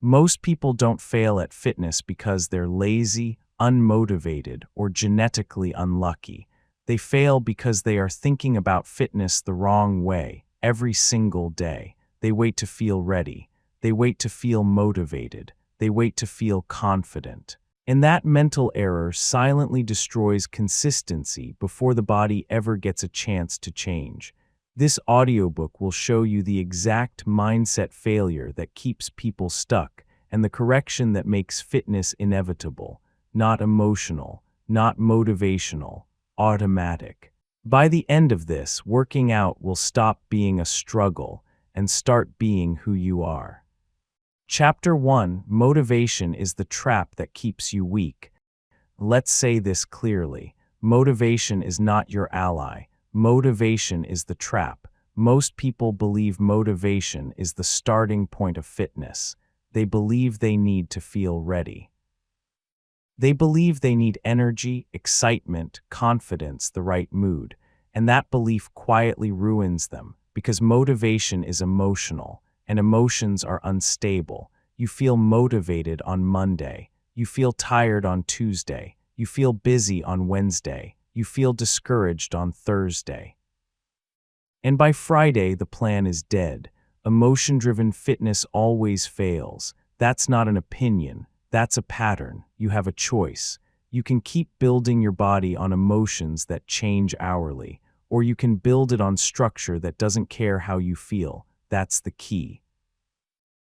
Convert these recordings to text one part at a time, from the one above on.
Most people don't fail at fitness because they're lazy, unmotivated, or genetically unlucky. They fail because they are thinking about fitness the wrong way every single day. They wait to feel ready. They wait to feel motivated. They wait to feel confident. And that mental error silently destroys consistency before the body ever gets a chance to change. This audiobook will show you the exact mindset failure that keeps people stuck and the correction that makes fitness inevitable, not emotional, not motivational, automatic. By the end of this, working out will stop being a struggle and start being who you are. Chapter 1: Motivation is the trap that keeps you weak. Let's say this clearly. Motivation is not your ally. Motivation is the trap. Most people believe motivation is the starting point of fitness. They believe they need to feel ready. They believe they need energy, excitement, confidence, the right mood, and that belief quietly ruins them because motivation is emotional, and emotions are unstable. You feel motivated on Monday. You feel tired on Tuesday. You feel busy on Wednesday. You feel discouraged on Thursday. And by Friday, the plan is dead. Emotion-driven fitness always fails. That's not an opinion. That's a pattern. You have a choice. You can keep building your body on emotions that change hourly, or you can build it on structure that doesn't care how you feel. That's the key.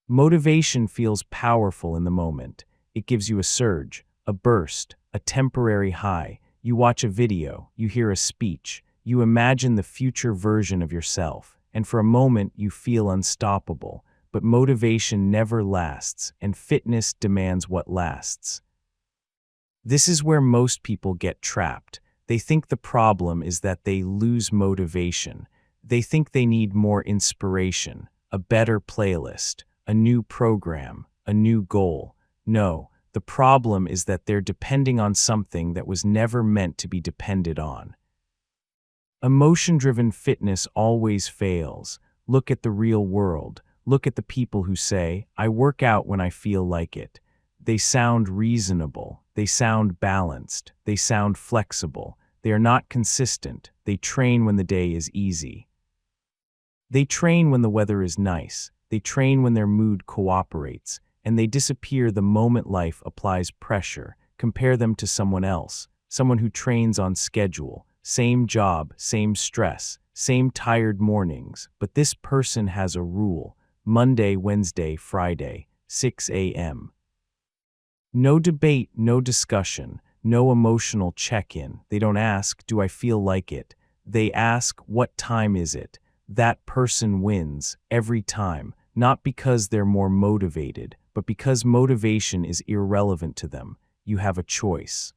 Motivation feels powerful in the moment. It gives you a surge, a burst, a temporary high. You watch a video, you hear a speech, you imagine the future version of yourself, and for a moment you feel unstoppable. But motivation never lasts, and fitness demands what lasts. This is where most people get trapped. They think the problem is that they lose motivation. They think they need more inspiration, a better playlist, a new program, a new goal. No, the problem is that they're depending on something that was never meant to be depended on. Emotion-driven fitness always fails. Look at the real world. Look at the people who say, "I work out when I feel like it." They sound reasonable. They sound balanced. They sound flexible. They are not consistent. They train when the day is easy. They train when the weather is nice. They train when their mood cooperates. And they disappear the moment life applies pressure. Compare them to someone else, someone who trains on schedule. Same job, same stress, same tired mornings. But this person has a rule. Monday, Wednesday, Friday, 6 a.m. No debate, no discussion, no emotional check-in. They don't ask, "Do I feel like it?" They ask, "What time is it?" That person wins every time, not because they're more motivated, but because motivation is irrelevant to them. You have a choice.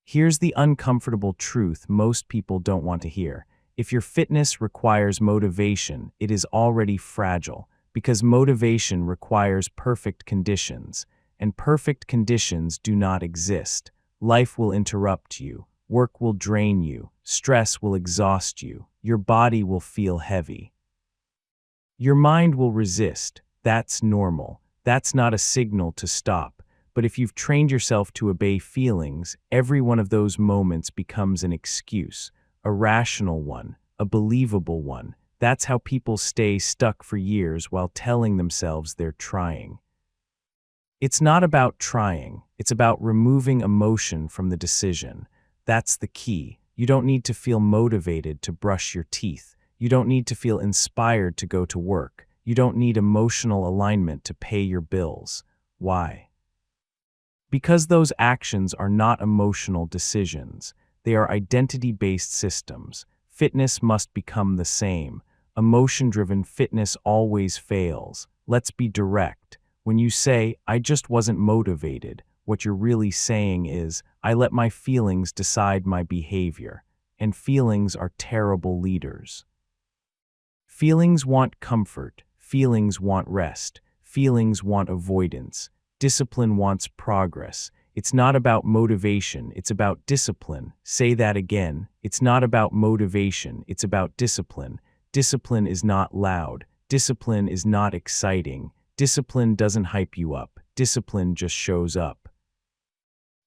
Here's the uncomfortable truth most people don't want to hear. If your fitness requires motivation, it is already fragile, because motivation requires perfect conditions, and perfect conditions do not exist. Life will interrupt you, work will drain you, stress will exhaust you, your body will feel heavy. Your mind will resist. That's normal. That's not a signal to stop. But if you've trained yourself to obey feelings, every one of those moments becomes an excuse, a rational one, a believable one. That's how people stay stuck for years while telling themselves they're trying. It's not about trying. It's about removing emotion from the decision. That's the key. You don't need to feel motivated to brush your teeth. You don't need to feel inspired to go to work. You don't need emotional alignment to pay your bills. Why? Because those actions are not emotional decisions. They are identity-based systems. Fitness must become the same. Emotion-driven fitness always fails. Let's be direct. When you say, "I just wasn't motivated," what you're really saying is, "I let my feelings decide my behavior." And feelings are terrible leaders. Feelings want comfort. Feelings want rest. Feelings want avoidance. Discipline wants progress. It's not about motivation, it's about discipline. Say that again. It's not about motivation, it's about discipline. Discipline is not loud. Discipline is not exciting. Discipline doesn't hype you up. Discipline just shows up.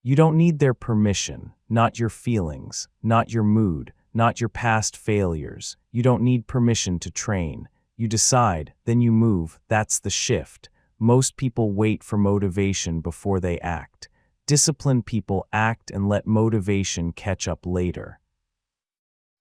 You don't need their permission, not your feelings, not your mood, not your past failures. You don't need permission to train. You decide, then you move. That's the shift. Most people wait for motivation before they act. Disciplined people act and let motivation catch up later.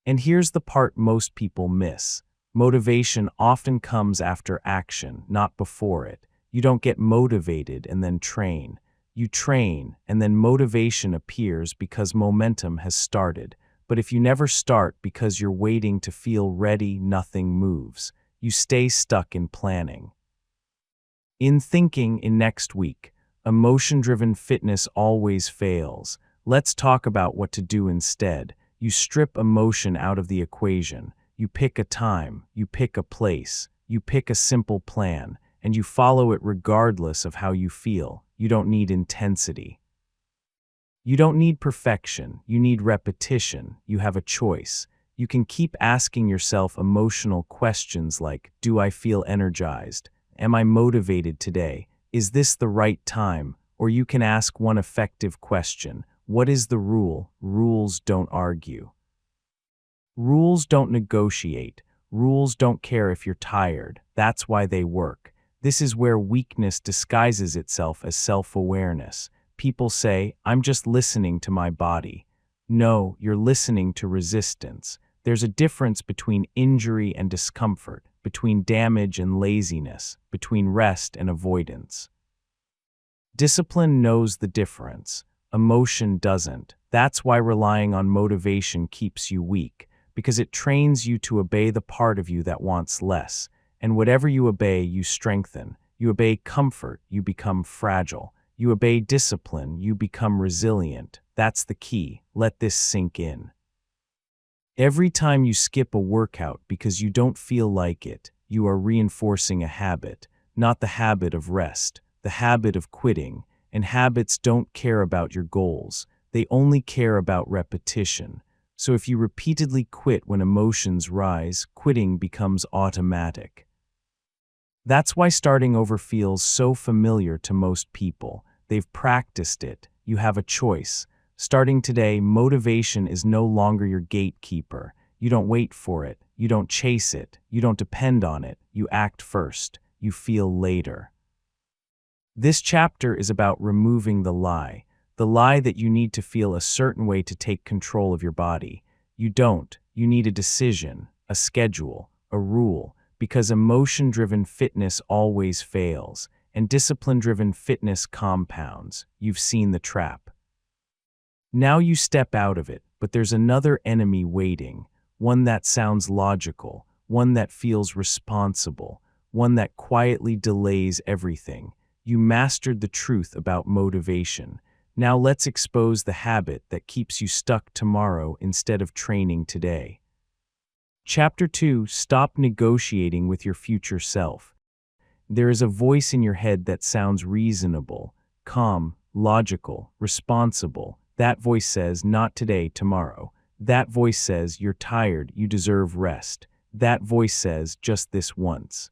And here's the part most people miss. Motivation often comes after action, not before it. You don't get motivated and then train. You train, and then motivation appears because momentum has started. But if you never start because you're waiting to feel ready, nothing moves. You stay stuck in planning. In thinking in next week, emotion-driven fitness always fails. Let's talk about what to do instead. You strip emotion out of the equation. You pick a time, you pick a place, you pick a simple plan, and you follow it regardless of how you feel. You don't need intensity. You don't need perfection. You need repetition. You have a choice. You can keep asking yourself emotional questions like, do I feel energized? Am I motivated today? Is this the right time? Or you can ask one effective question. What is the rule? Rules don't argue. Rules don't negotiate. Rules don't care if you're tired. That's why they work. This is where weakness disguises itself as self-awareness. People say, I'm just listening to my body. No, you're listening to resistance. There's a difference between injury and discomfort, between damage and laziness, between rest and avoidance. Discipline knows the difference. Emotion doesn't. That's why relying on motivation keeps you weak, because it trains you to obey the part of you that wants less. And whatever you obey, you strengthen. You obey comfort, you become fragile. You obey discipline, you become resilient. That's the key. Let this sink in. Every time you skip a workout because you don't feel like it, you are reinforcing a habit, not the habit of rest, the habit of quitting. And habits don't care about your goals. They only care about repetition. So if you repeatedly quit when emotions rise, quitting becomes automatic. That's why starting over feels so familiar to most people. They've practiced it. You have a choice. Starting today, motivation is no longer your gatekeeper. You don't wait for it. You don't chase it. You don't depend on it. You act first. You feel later. This chapter is about removing the lie that you need to feel a certain way to take control of your body. You don't. You need a decision, a schedule, a rule, because emotion-driven fitness always fails, and discipline-driven fitness compounds. You've seen the trap. Now you step out of it, but there's another enemy waiting, one that sounds logical, one that feels responsible, one that quietly delays everything. You mastered the truth about motivation. Now let's expose the habit that keeps you stuck tomorrow instead of training today. Chapter 2: Stop negotiating with your future self. There is a voice in your head that sounds reasonable, calm, logical, responsible. That voice says, not today, tomorrow. That voice says, you're tired, you deserve rest. That voice says, just this once.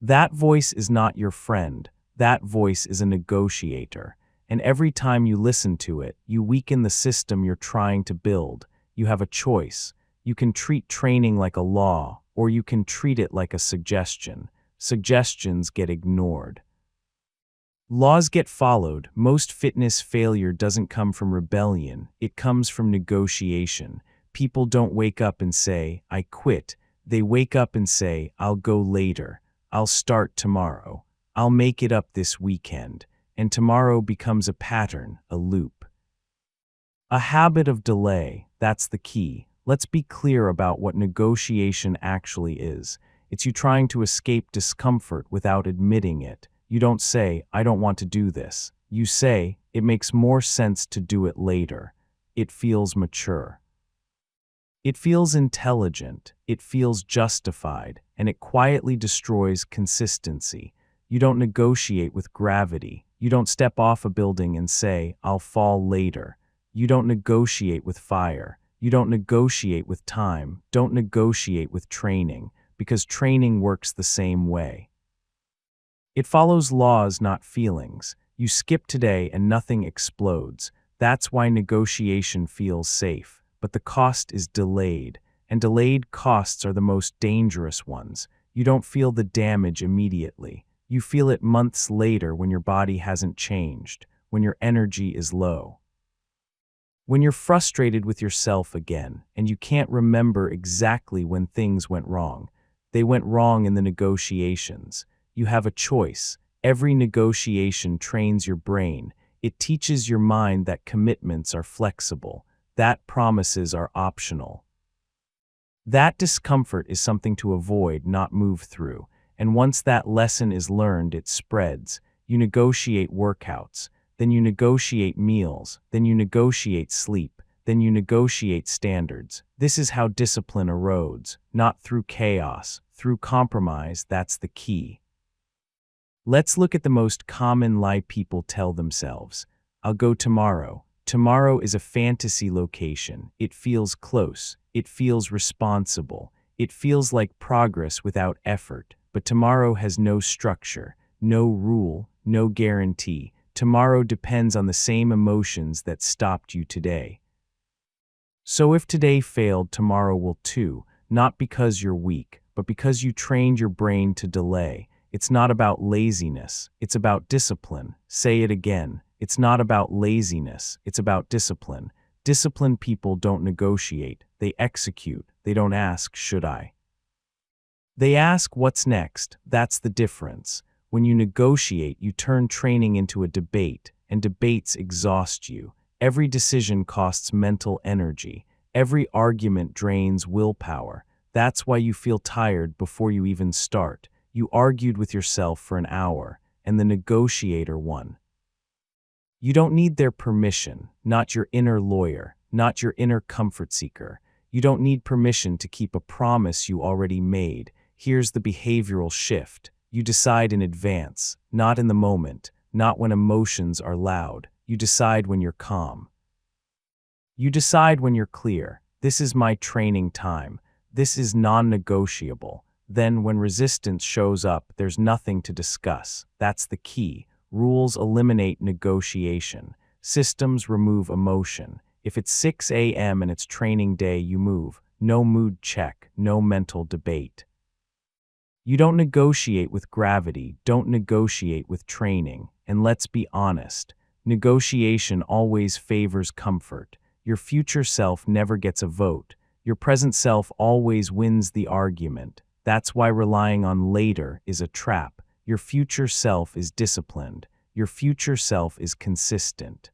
That voice is not your friend. That voice is a negotiator. And every time you listen to it, you weaken the system you're trying to build. You have a choice. You can treat training like a law, or you can treat it like a suggestion. Suggestions get ignored. Laws get followed. Most fitness failure doesn't come from rebellion. It comes from negotiation. People don't wake up and say, I quit. They wake up and say, I'll go later. I'll start tomorrow. I'll make it up this weekend. And tomorrow becomes a pattern, a loop. A habit of delay, that's the key. Let's be clear about what negotiation actually is. It's you trying to escape discomfort without admitting it. You don't say, I don't want to do this. You say, it makes more sense to do it later. It feels mature. It feels intelligent. It feels justified. And it quietly destroys consistency. You don't negotiate with gravity. You don't step off a building and say, I'll fall later. You don't negotiate with fire. You don't negotiate with time. Don't negotiate with training, because training works the same way. It follows laws, not feelings. You skip today and nothing explodes. That's why negotiation feels safe. But the cost is delayed, and delayed costs are the most dangerous ones. You don't feel the damage immediately. You feel it months later when your body hasn't changed, when your energy is low. When you're frustrated with yourself again, and you can't remember exactly when things went wrong. They went wrong in the negotiations. You have a choice. Every negotiation trains your brain. It teaches your mind that commitments are flexible, that promises are optional. That discomfort is something to avoid, not move through. And once that lesson is learned, it spreads. You negotiate workouts, then you negotiate meals, then you negotiate sleep, then you negotiate standards. This is how discipline erodes, not through chaos, through compromise. That's the key. Let's look at the most common lie people tell themselves. I'll go tomorrow. Tomorrow is a fantasy location. It feels close. It feels responsible. It feels like progress without effort. But tomorrow has no structure, no rule, no guarantee. Tomorrow depends on the same emotions that stopped you today. So if today failed, tomorrow will too, not because you're weak, but because you trained your brain to delay. It's not about laziness, it's about discipline. Say it again. It's not about laziness, it's about discipline. Disciplined people don't negotiate, they execute. They don't ask, should I? They ask, what's next? That's the difference. When you negotiate, you turn training into a debate, and debates exhaust you. Every decision costs mental energy. Every argument drains willpower. That's why you feel tired before you even start. You argued with yourself for an hour, and the negotiator won. You don't need their permission, not your inner lawyer, not your inner comfort seeker. You don't need permission to keep a promise you already made. Here's the behavioral shift. You decide in advance, not in the moment, not when emotions are loud. You decide when you're calm. You decide when you're clear. This is my training time. This is non-negotiable. Then when resistance shows up, there's nothing to discuss. That's the key. Rules eliminate negotiation. Systems remove emotion. If it's 6 a.m. and it's training day, you move. No mood check, no mental debate. You don't negotiate with gravity, don't negotiate with training. And let's be honest, negotiation always favors comfort. Your future self never gets a vote. Your present self always wins the argument. That's why relying on later is a trap. Your future self is disciplined. Your future self is consistent.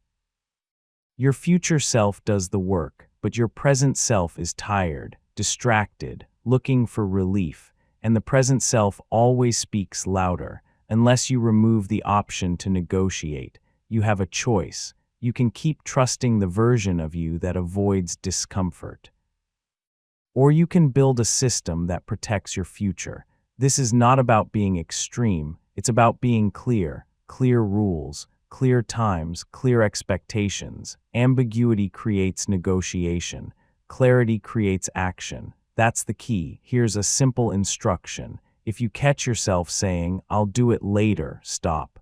Your future self does the work, but your present self is tired, distracted, looking for relief. And the present self always speaks louder. Unless you remove the option to negotiate, you have a choice. You can keep trusting the version of you that avoids discomfort. Or you can build a system that protects your future. This is not about being extreme, it's about being clear. Clear rules, clear times, clear expectations. Ambiguity creates negotiation. Clarity creates action. That's the key. Here's a simple instruction. If you catch yourself saying, I'll do it later, stop.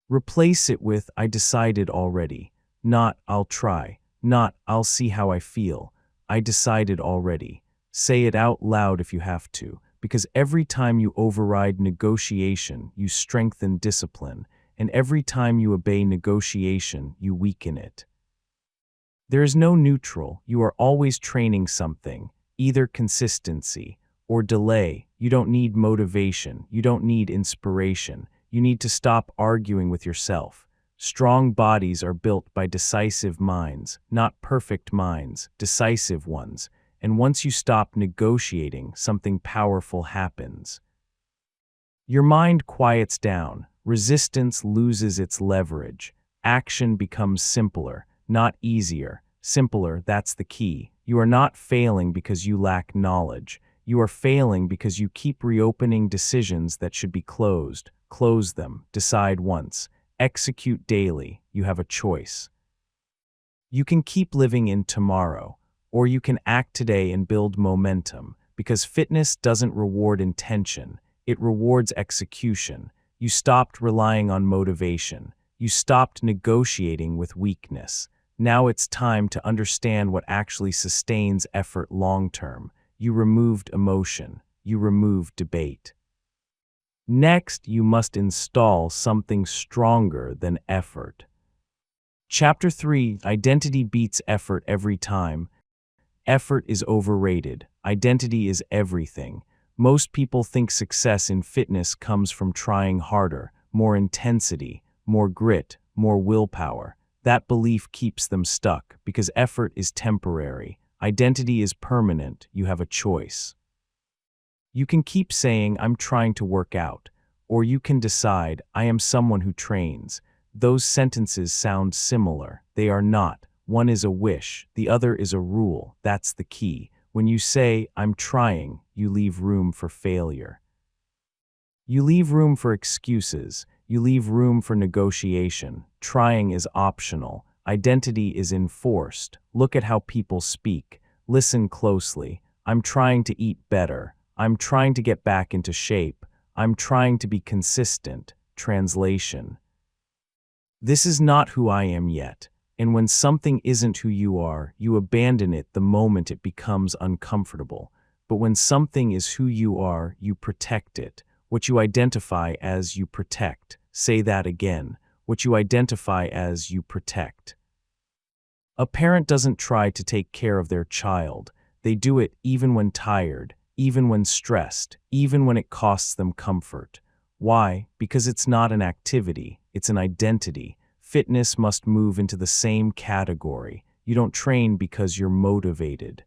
Replace it with, I decided already. Not, I'll try. Not, I'll see how I feel. I decided already. Say it out loud if you have to, because every time you override negotiation, you strengthen discipline, and every time you obey negotiation, you weaken it. There is no neutral. You are always training something. Either consistency or delay. You don't need motivation. You don't need inspiration. You need to stop arguing with yourself. Strong bodies are built by decisive minds, not perfect minds, decisive ones. And once you stop negotiating, something powerful happens. Your mind quiets down. Resistance loses its leverage. Action becomes simpler, not easier. Simpler, that's the key. You are not failing because you lack knowledge. You are failing because you keep reopening decisions that should be closed. Close them. Decide once. Execute daily. You have a choice. You can keep living in tomorrow, or you can act today and build momentum, because fitness doesn't reward intention. It rewards execution. You stopped relying on motivation. You stopped negotiating with weakness. Now it's time to understand what actually sustains effort long-term. You removed emotion. You removed debate. Next, you must install something stronger than effort. Chapter 3: Identity beats effort every time. Effort is overrated. Identity is everything. Most people think success in fitness comes from trying harder, more intensity, more grit, more willpower. That belief keeps them stuck because effort is temporary. Identity is permanent. You have a choice. You can keep saying, "I'm trying to work out," or you can decide, "I am someone who trains." Those sentences sound similar. They are not. One is a wish, the other is a rule. That's the key. When you say, "I'm trying," you leave room for failure. You leave room for excuses. You leave room for negotiation. Trying is optional. Identity is enforced. Look at how people speak. Listen closely. "I'm trying to eat better. I'm trying to get back into shape. I'm trying to be consistent." Translation: this is not who I am yet. And when something isn't who you are, you abandon it the moment it becomes uncomfortable. But when something is who you are, you protect it. What you identify as, you protect. Say that again. What you identify as, you protect. A parent doesn't try to take care of their child. They do it even when tired, even when stressed, even when it costs them comfort. Why? Because it's not an activity, it's an identity. Fitness must move into the same category. You don't train because you're motivated.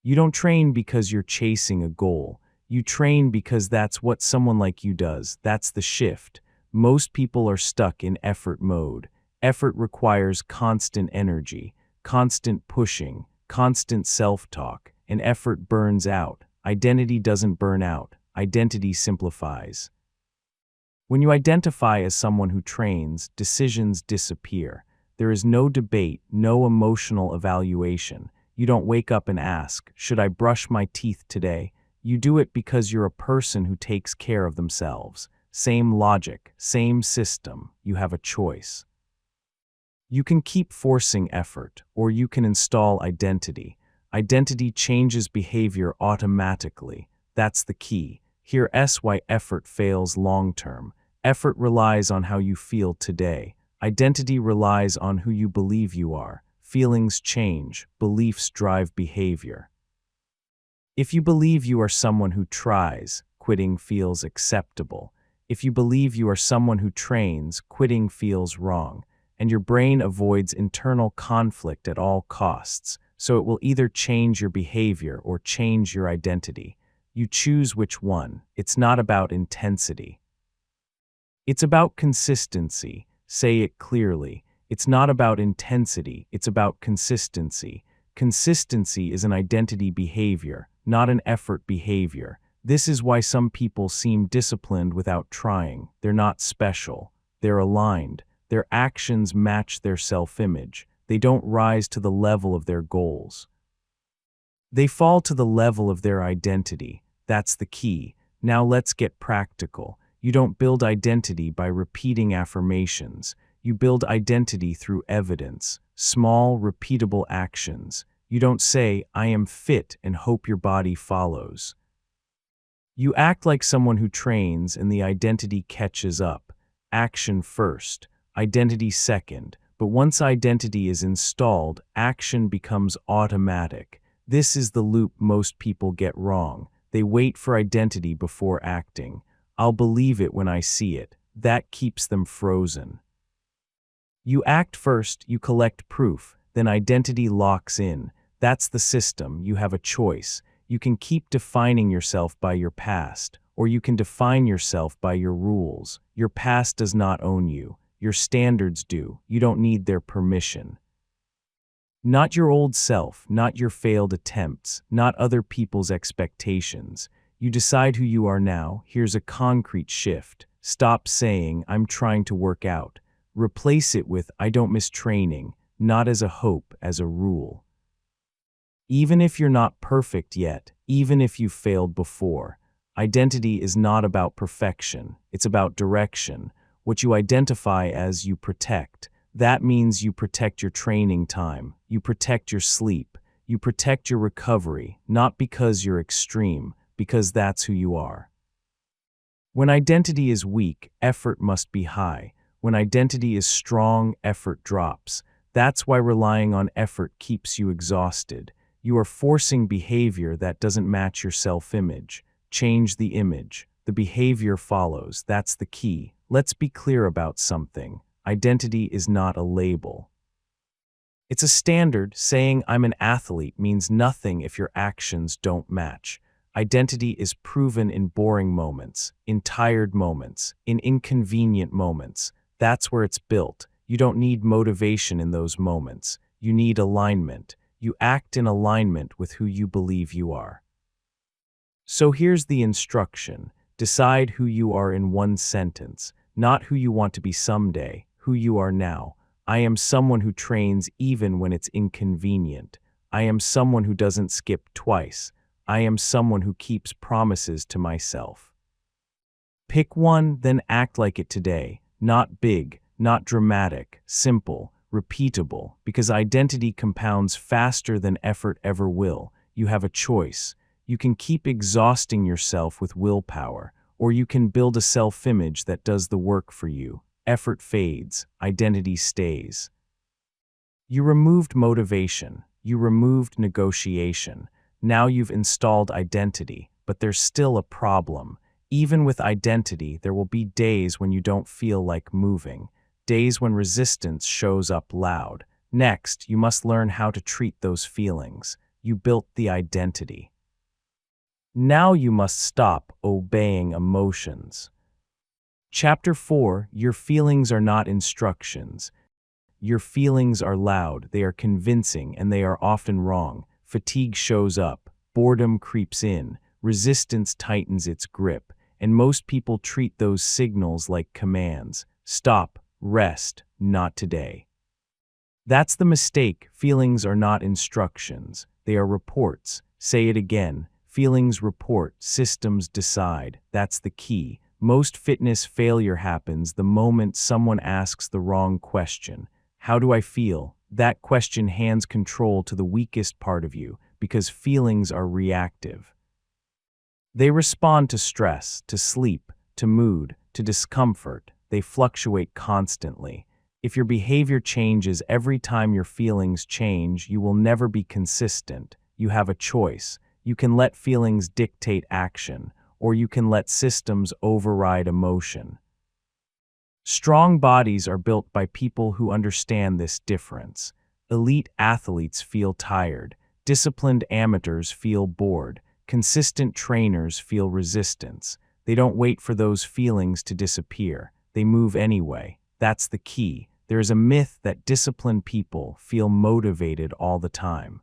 You don't train because you're chasing a goal. You train because that's what someone like you does. That's the shift. Most people are stuck in effort mode. Effort requires constant energy, constant pushing, constant self-talk, and effort burns out. Identity doesn't burn out. Identity simplifies. When you identify as someone who trains, decisions disappear. There is no debate, no emotional evaluation. You don't wake up and ask, "Should I brush my teeth today?" You do it because you're a person who takes care of themselves. Same logic, same system. You have a choice. You can keep forcing effort, or you can install identity. Identity changes behavior automatically. That's the key. Here's why effort fails long-term. Effort relies on how you feel today. Identity relies on who you believe you are. Feelings change. Beliefs drive behavior. If you believe you are someone who tries, quitting feels acceptable. If you believe you are someone who trains, quitting feels wrong. And your brain avoids internal conflict at all costs, so it will either change your behavior or change your identity. You choose which one. It's not about intensity. It's about consistency. Say it clearly. It's not about intensity, it's about consistency. Consistency is an identity behavior, not an effort behavior. This is why some people seem disciplined without trying. They're not special. They're aligned. Their actions match their self-image. They don't rise to the level of their goals. They fall to the level of their identity. That's the key. Now let's get practical. You don't build identity by repeating affirmations. You build identity through evidence, small, repeatable actions. You don't say, "I am fit," and hope your body follows. You act like someone who trains and the identity catches up. Action first, identity second. But once identity is installed, action becomes automatic. This is the loop most people get wrong. They wait for identity before acting. "I'll believe it when I see it." That keeps them frozen. You act first, you collect proof, then identity locks in. That's the system. You have a choice. You can keep defining yourself by your past, or you can define yourself by your rules. Your past does not own you. Your standards do. You don't need their permission. Not your old self, not your failed attempts, not other people's expectations. You decide who you are now. Here's a concrete shift. Stop saying, "I'm trying to work out." Replace it with, "I don't miss training," not as a hope, as a rule. Even if you're not perfect yet, even if you failed before, Identity is not about perfection, it's about direction. What you identify as, you protect. That means you protect your training time, you protect your sleep, you protect your recovery, not because you're extreme, because that's who you are. When identity is weak, effort must be high. When identity is strong, effort drops. That's why relying on effort keeps you exhausted. You are forcing behavior that doesn't match your self-image. Change the image. The behavior follows. That's the key. Let's be clear about something. Identity is not a label. It's a standard. Saying I'm an athlete means nothing if your actions don't match. Identity is proven in boring moments, in tired moments, in inconvenient moments. That's where it's built. You don't need motivation in those moments. You need alignment. You act in alignment with who you believe you are. So here's the instruction. Decide who you are in one sentence, not who you want to be someday, who you are now. I am someone who trains even when it's inconvenient. I am someone who doesn't skip twice. I am someone who keeps promises to myself. Pick one, then act like it today. Not big, not dramatic, simple, repeatable, because identity compounds faster than effort ever will. You have a choice. You can keep exhausting yourself with willpower, or you can build a self-image that does the work for you. Effort fades, identity stays. You removed motivation. You removed negotiation. Now you've installed identity, but there's still a problem. Even with identity, there will be days when you don't feel like moving, days when resistance shows up loud. Next, you must learn how to treat those feelings. You built the identity. Now you must stop obeying emotions. Chapter 4, Your feelings are not instructions. Your feelings are loud, they are convincing, and they are often wrong. Fatigue shows up, boredom creeps in, resistance tightens its grip, and most people treat those signals like commands. Stop, rest, not today. That's the mistake. Feelings are not instructions, they are reports. Say it again. Feelings report, systems decide. That's the key. Most fitness failure happens the moment someone asks the wrong question. How do I feel? That question hands control to the weakest part of you, because feelings are reactive. They respond to stress, to sleep, to mood, to discomfort. They fluctuate constantly. If your behavior changes every time your feelings change, you will never be consistent. You have a choice. You can let feelings dictate action, or you can let systems override emotion. Strong bodies are built by people who understand this difference. Elite athletes feel tired. Disciplined amateurs feel bored. Consistent trainers feel resistance. They don't wait for those feelings to disappear. They move anyway. That's the key. There is a myth that disciplined people feel motivated all the time.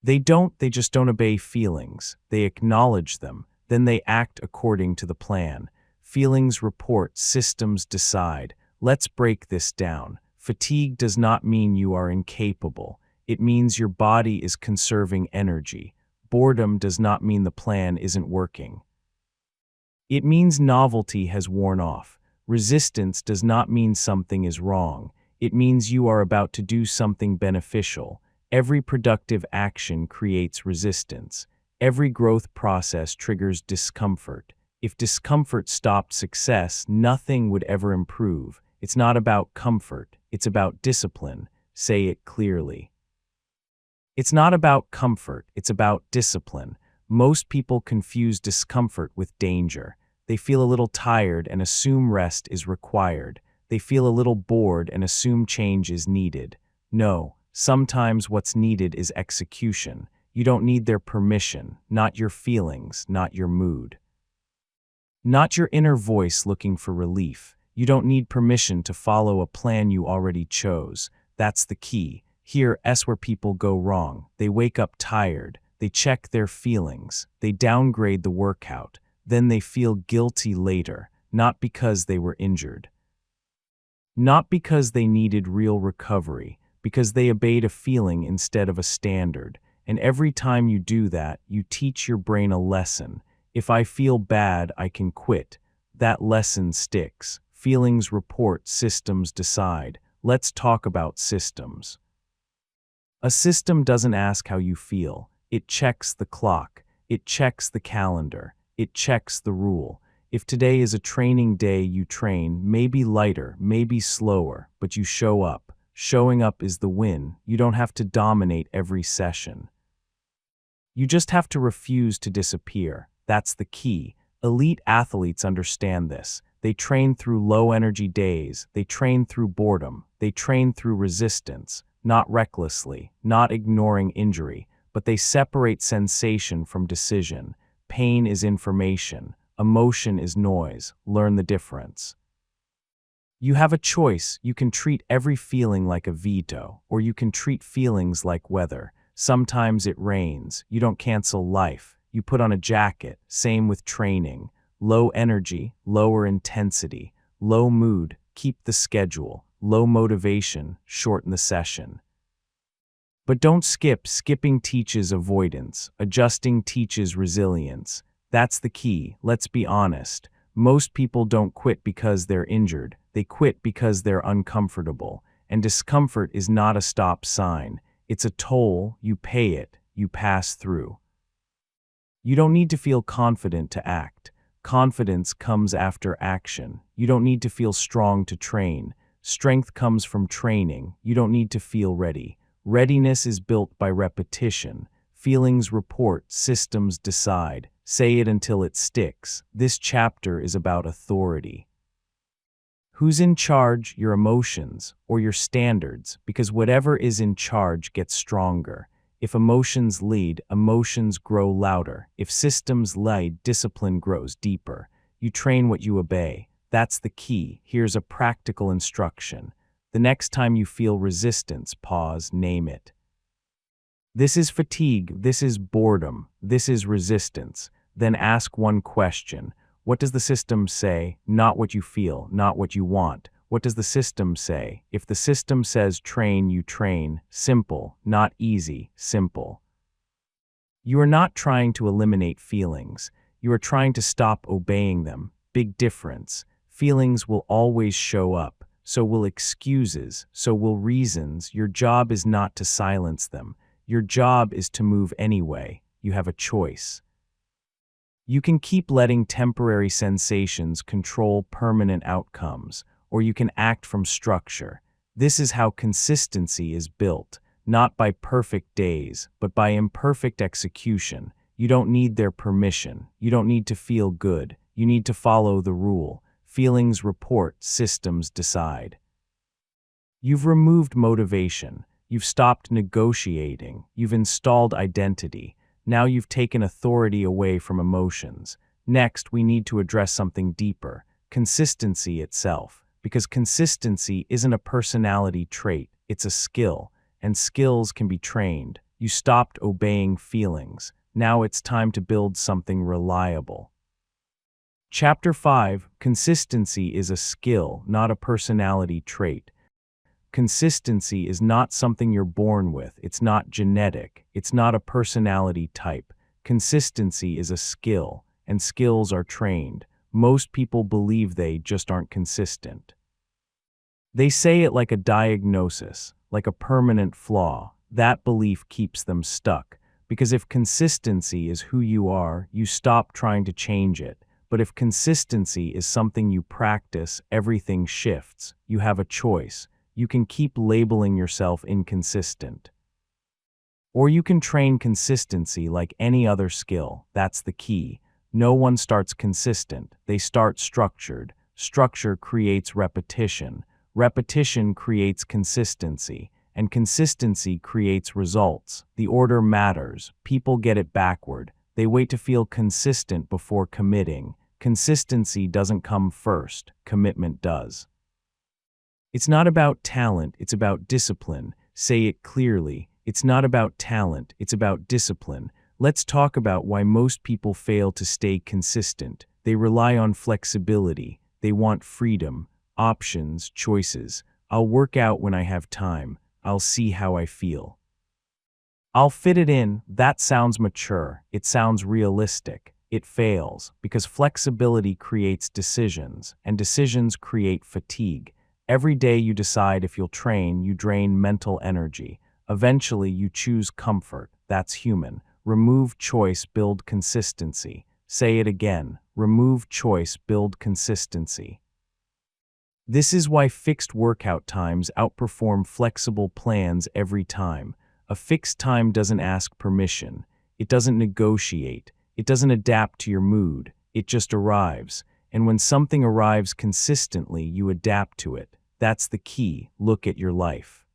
They just don't obey feelings. They acknowledge them. Then they act according to the plan. Feelings report, systems decide. Let's break this down. Fatigue does not mean you are incapable. It means your body is conserving energy. Boredom does not mean the plan isn't working. It means novelty has worn off. Resistance does not mean something is wrong. It means you are about to do something beneficial. Every productive action creates resistance. Every growth process triggers discomfort. If discomfort stopped success, nothing would ever improve. It's not about comfort, it's about discipline. Say it clearly. It's not about comfort, it's about discipline. Most people confuse discomfort with danger. They feel a little tired and assume rest is required. They feel a little bored and assume change is needed. No, sometimes what's needed is execution. You don't need their permission, not your feelings, not your mood. Not your inner voice looking for relief. You don't need permission to follow a plan you already chose. That's the key. Here's where people go wrong. They wake up tired. They check their feelings. They downgrade the workout. Then they feel guilty later, not because they were injured. Not because they needed real recovery, because they obeyed a feeling instead of a standard. And every time you do that, you teach your brain a lesson. If I feel bad, I can quit. That lesson sticks. Feelings report, systems decide. Let's talk about systems. A system doesn't ask how you feel. It checks the clock. It checks the calendar. It checks the rule. If today is a training day, you train, maybe lighter, maybe slower, but you show up. Showing up is the win. You don't have to dominate every session. You just have to refuse to disappear. That's the key. Elite athletes understand this. They train through low-energy days. They train through boredom. They train through resistance, not recklessly, not ignoring injury, but they separate sensation from decision. Pain is information. Emotion is noise. Learn the difference. You have a choice. You can treat every feeling like a veto, or you can treat feelings like weather. Sometimes it rains. You don't cancel life. You put on a jacket. Same with training. Low energy, lower intensity. Low mood, keep the schedule. Low motivation, shorten the session. But don't skip. Skipping teaches avoidance. Adjusting teaches resilience. That's the key. Let's be honest. Most people don't quit because they're injured. They quit because they're uncomfortable. And discomfort is not a stop sign. It's a toll. You pay it. You pass through. You don't need to feel confident to act. Confidence comes after action. You don't need to feel strong to train. Strength comes from training. You don't need to feel ready. Readiness is built by repetition. Feelings report, systems decide. Say it until it sticks. This chapter is about authority. Who's in charge? Your emotions or your standards, because whatever is in charge gets stronger. If emotions lead, emotions grow louder. If systems lead, discipline grows deeper. You train what you obey. That's the key. Here's a practical instruction. The next time you feel resistance, pause, name it. This is fatigue. This is boredom. This is resistance. Then ask one question. What does the system say? Not what you feel, not what you want. What does the system say? If the system says train, you train. Simple, not easy, simple. You are not trying to eliminate feelings. You are trying to stop obeying them. Big difference. Feelings will always show up. So will excuses. So will reasons. Your job is not to silence them. Your job is to move anyway. You have a choice. You can keep letting temporary sensations control permanent outcomes, or you can act from structure. This is how consistency is built, not by perfect days, but by imperfect execution. You don't need their permission. You don't need to feel good. You need to follow the rule. Feelings report, systems decide. You've removed motivation. You've stopped negotiating. You've installed identity. Now you've taken authority away from emotions. Next, we need to address something deeper, consistency itself. Because consistency isn't a personality trait, it's a skill, and skills can be trained. You stopped obeying feelings. Now it's time to build something reliable. Chapter 5, Consistency is a skill, not a personality trait. Consistency is not something you're born with. It's not genetic. It's not a personality type. Consistency is a skill, and skills are trained. Most people believe they just aren't consistent. They say it like a diagnosis, like a permanent flaw. That belief keeps them stuck. Because if consistency is who you are, you stop trying to change it. But if consistency is something you practice, everything shifts. You have a choice. You can keep labeling yourself inconsistent. Or you can train consistency like any other skill. That's the key. No one starts consistent. They start structured. Structure creates repetition. Repetition creates consistency. And consistency creates results. The order matters. People get it backward. They wait to feel consistent before committing. Consistency doesn't come first. Commitment does. It's not about talent, it's about discipline. Say it clearly. It's not about talent, it's about discipline. Let's talk about why most people fail to stay consistent. They rely on flexibility. They want freedom, options, choices. I'll work out when I have time. I'll see how I feel. I'll fit it in. That sounds mature. It sounds realistic. It fails because flexibility creates decisions, and decisions create fatigue. Every day you decide if you'll train, you drain mental energy. Eventually, you choose comfort. That's human. Remove choice, build consistency. Say it again. Remove choice, build consistency. This is why fixed workout times outperform flexible plans every time. A fixed time doesn't ask permission. It doesn't negotiate. It doesn't adapt to your mood. It just arrives. And when something arrives consistently, you adapt to it. That's the key. Look at your life.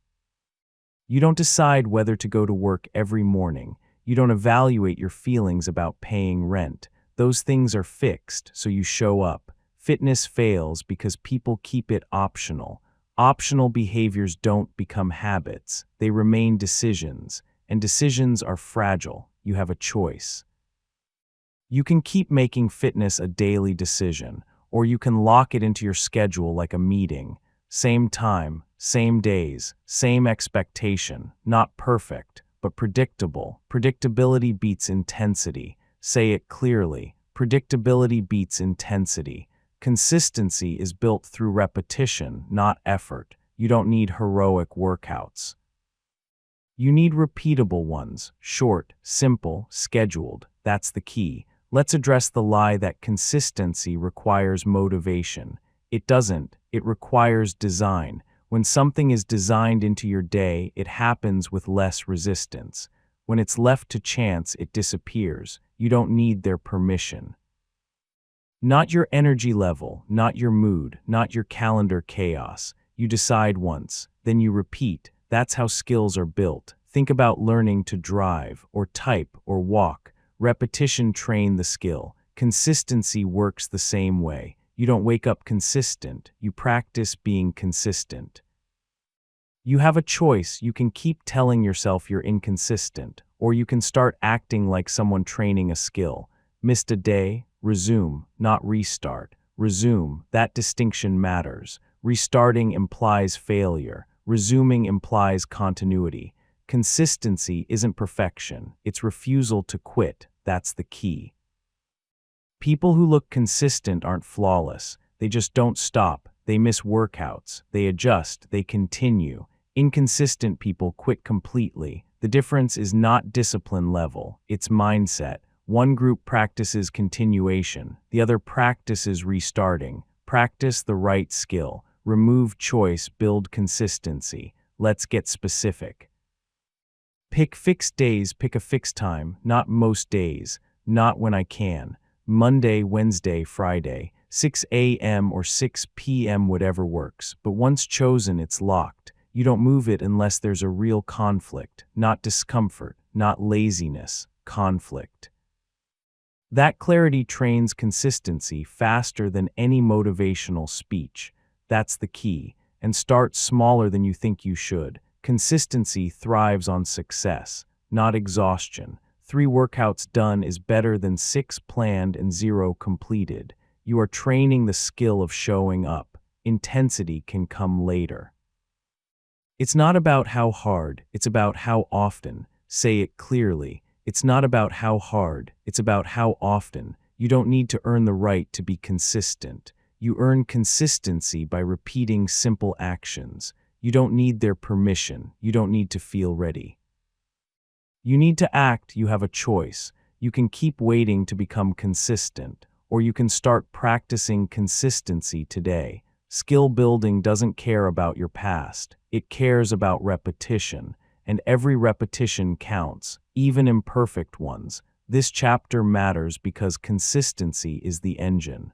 You don't decide whether to go to work every morning. You don't evaluate your feelings about paying rent. Those things are fixed, so you show up. Fitness fails because people keep it optional. Optional behaviors don't become habits. They remain decisions, and decisions are fragile. You have a choice. You can keep making fitness a daily decision, or you can lock it into your schedule like a meeting. Same time, same days, same expectation. Not perfect, but predictable. Predictability beats intensity. Say it clearly. Predictability beats intensity. Consistency is built through repetition, not effort. You don't need heroic workouts. You need repeatable ones, short, simple, scheduled. That's the key. Let's address the lie that consistency requires motivation. It doesn't. It requires design. When something is designed into your day, it happens with less resistance. When it's left to chance, it disappears. You don't need their permission. Not your energy level, not your mood, not your calendar chaos. You decide once, then you repeat. That's how skills are built. Think about learning to drive, or type, or walk. Repetition trains the skill. Consistency works the same way. You don't wake up consistent. You practice being consistent. You have a choice. You can keep telling yourself you're inconsistent, or you can start acting like someone training a skill. Missed a day? Resume, not restart. Resume. That distinction matters. Restarting implies failure. Resuming implies continuity. Consistency isn't perfection. It's refusal to quit. That's the key. People who look consistent aren't flawless. They just don't stop. They miss workouts. They adjust. They continue. Inconsistent people quit completely. The difference is not discipline level. It's mindset. One group practices continuation. The other practices restarting. Practice the right skill. Remove choice. Build consistency. Let's get specific. Pick fixed days. Pick a fixed time. Not most days. Not when I can. Monday, Wednesday, Friday, 6 a.m. or 6 p.m. whatever works. But once chosen, it's locked. You don't move it unless there's a real conflict. Not discomfort. Not laziness. Conflict. That clarity trains consistency faster than any motivational speech. That's the key. And start smaller than you think you should. Consistency thrives on success, not exhaustion. 3 workouts done is better than 6 planned and 0 completed. You are training the skill of showing up. Intensity can come later. It's not about how hard, it's about how often. Say it clearly. It's not about how hard, it's about how often. You don't need to earn the right to be consistent. You earn consistency by repeating simple actions. You don't need their permission. You don't need to feel ready. You need to act. You have a choice. You can keep waiting to become consistent, or you can start practicing consistency today. Skill building doesn't care about your past. It cares about repetition, and every repetition counts, even imperfect ones. This chapter matters because consistency is the engine.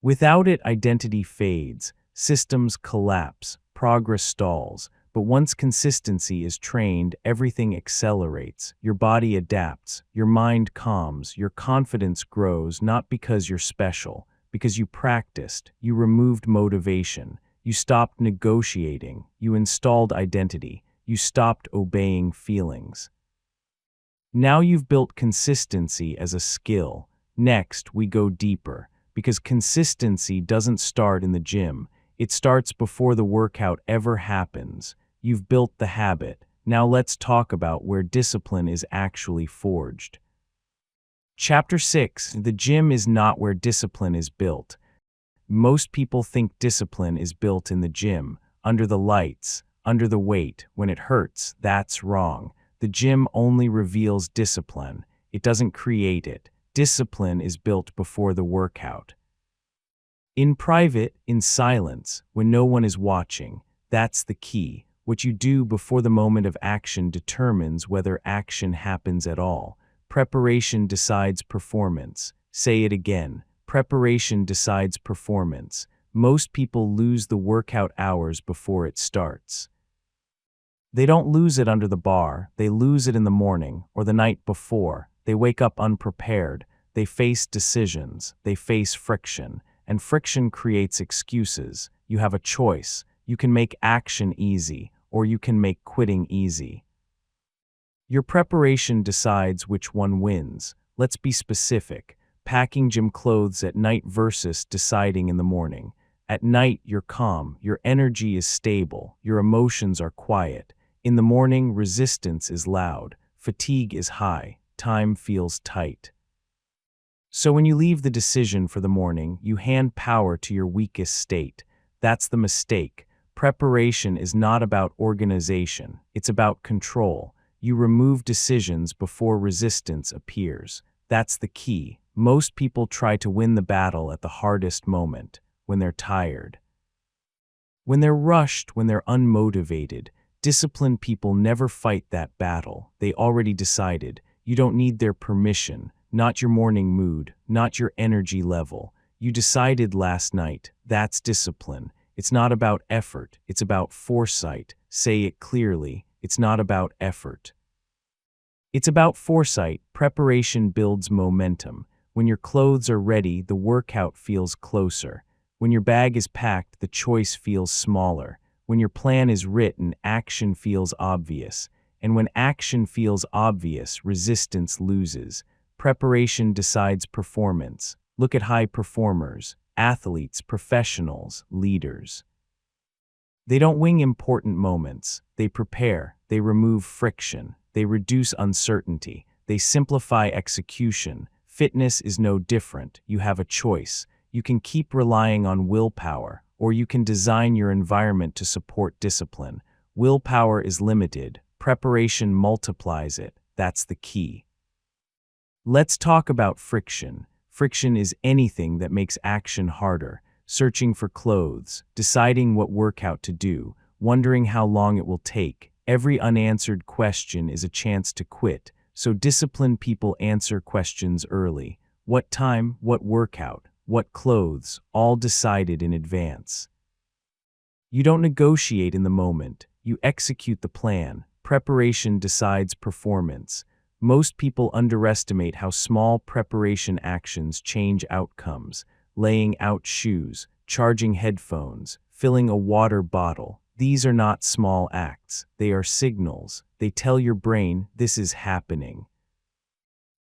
Without it, identity fades, systems collapse, progress stalls. But once consistency is trained, everything accelerates. Your body adapts, your mind calms, your confidence grows, not because you're special, because you practiced, you removed motivation, you stopped negotiating, you installed identity, you stopped obeying feelings. Now you've built consistency as a skill. Next, we go deeper, because consistency doesn't start in the gym. It starts before the workout ever happens. You've built the habit. Now let's talk about where discipline is actually forged. Chapter 6. The gym is not where discipline is built. Most people think discipline is built in the gym, under the lights, under the weight, when it hurts. That's wrong. The gym only reveals discipline. It doesn't create it. Discipline is built before the workout. In private, in silence, when no one is watching, that's the key. What you do before the moment of action determines whether action happens at all. Preparation decides performance. Say it again. Preparation decides performance. Most people lose the workout hours before it starts. They don't lose it under the bar, they lose it in the morning or the night before. They wake up unprepared. They face decisions. They face friction. And friction creates excuses. You have a choice. You can make action easy, or you can make quitting easy. Your preparation decides which one wins. Let's be specific. Packing gym clothes at night versus deciding in the morning. At night, you're calm, your energy is stable, your emotions are quiet. In the morning, resistance is loud, fatigue is high, time feels tight. So when you leave the decision for the morning, you hand power to your weakest state. That's the mistake. Preparation is not about organization, it's about control. You remove decisions before resistance appears. That's the key. Most people try to win the battle at the hardest moment, when they're tired. When they're rushed, when they're unmotivated. Disciplined people never fight that battle. They already decided. You don't need their permission, not your morning mood, not your energy level. You decided last night. That's discipline. It's not about effort, it's about foresight. Say it clearly. It's not about effort. It's about foresight. Preparation builds momentum. When your clothes are ready, the workout feels closer. When your bag is packed, the choice feels smaller. When your plan is written, action feels obvious. And when action feels obvious, resistance loses. Preparation decides performance. Look at high performers, athletes, professionals, leaders. They don't wing important moments. They prepare. They remove friction. They reduce uncertainty. They simplify execution. Fitness is no different. You have a choice. You can keep relying on willpower, or you can design your environment to support discipline. Willpower is limited. Preparation multiplies it. That's the key. Let's talk about friction. Friction is anything that makes action harder. Searching for clothes, deciding what workout to do, wondering how long it will take. Every unanswered question is a chance to quit. So disciplined people answer questions early. What time, what workout, what clothes, all decided in advance. You don't negotiate in the moment, you execute the plan. Preparation decides performance. Most people underestimate how small preparation actions change outcomes. Laying out shoes, charging headphones, filling a water bottle. These are not small acts, they are signals. They tell your brain, this is happening.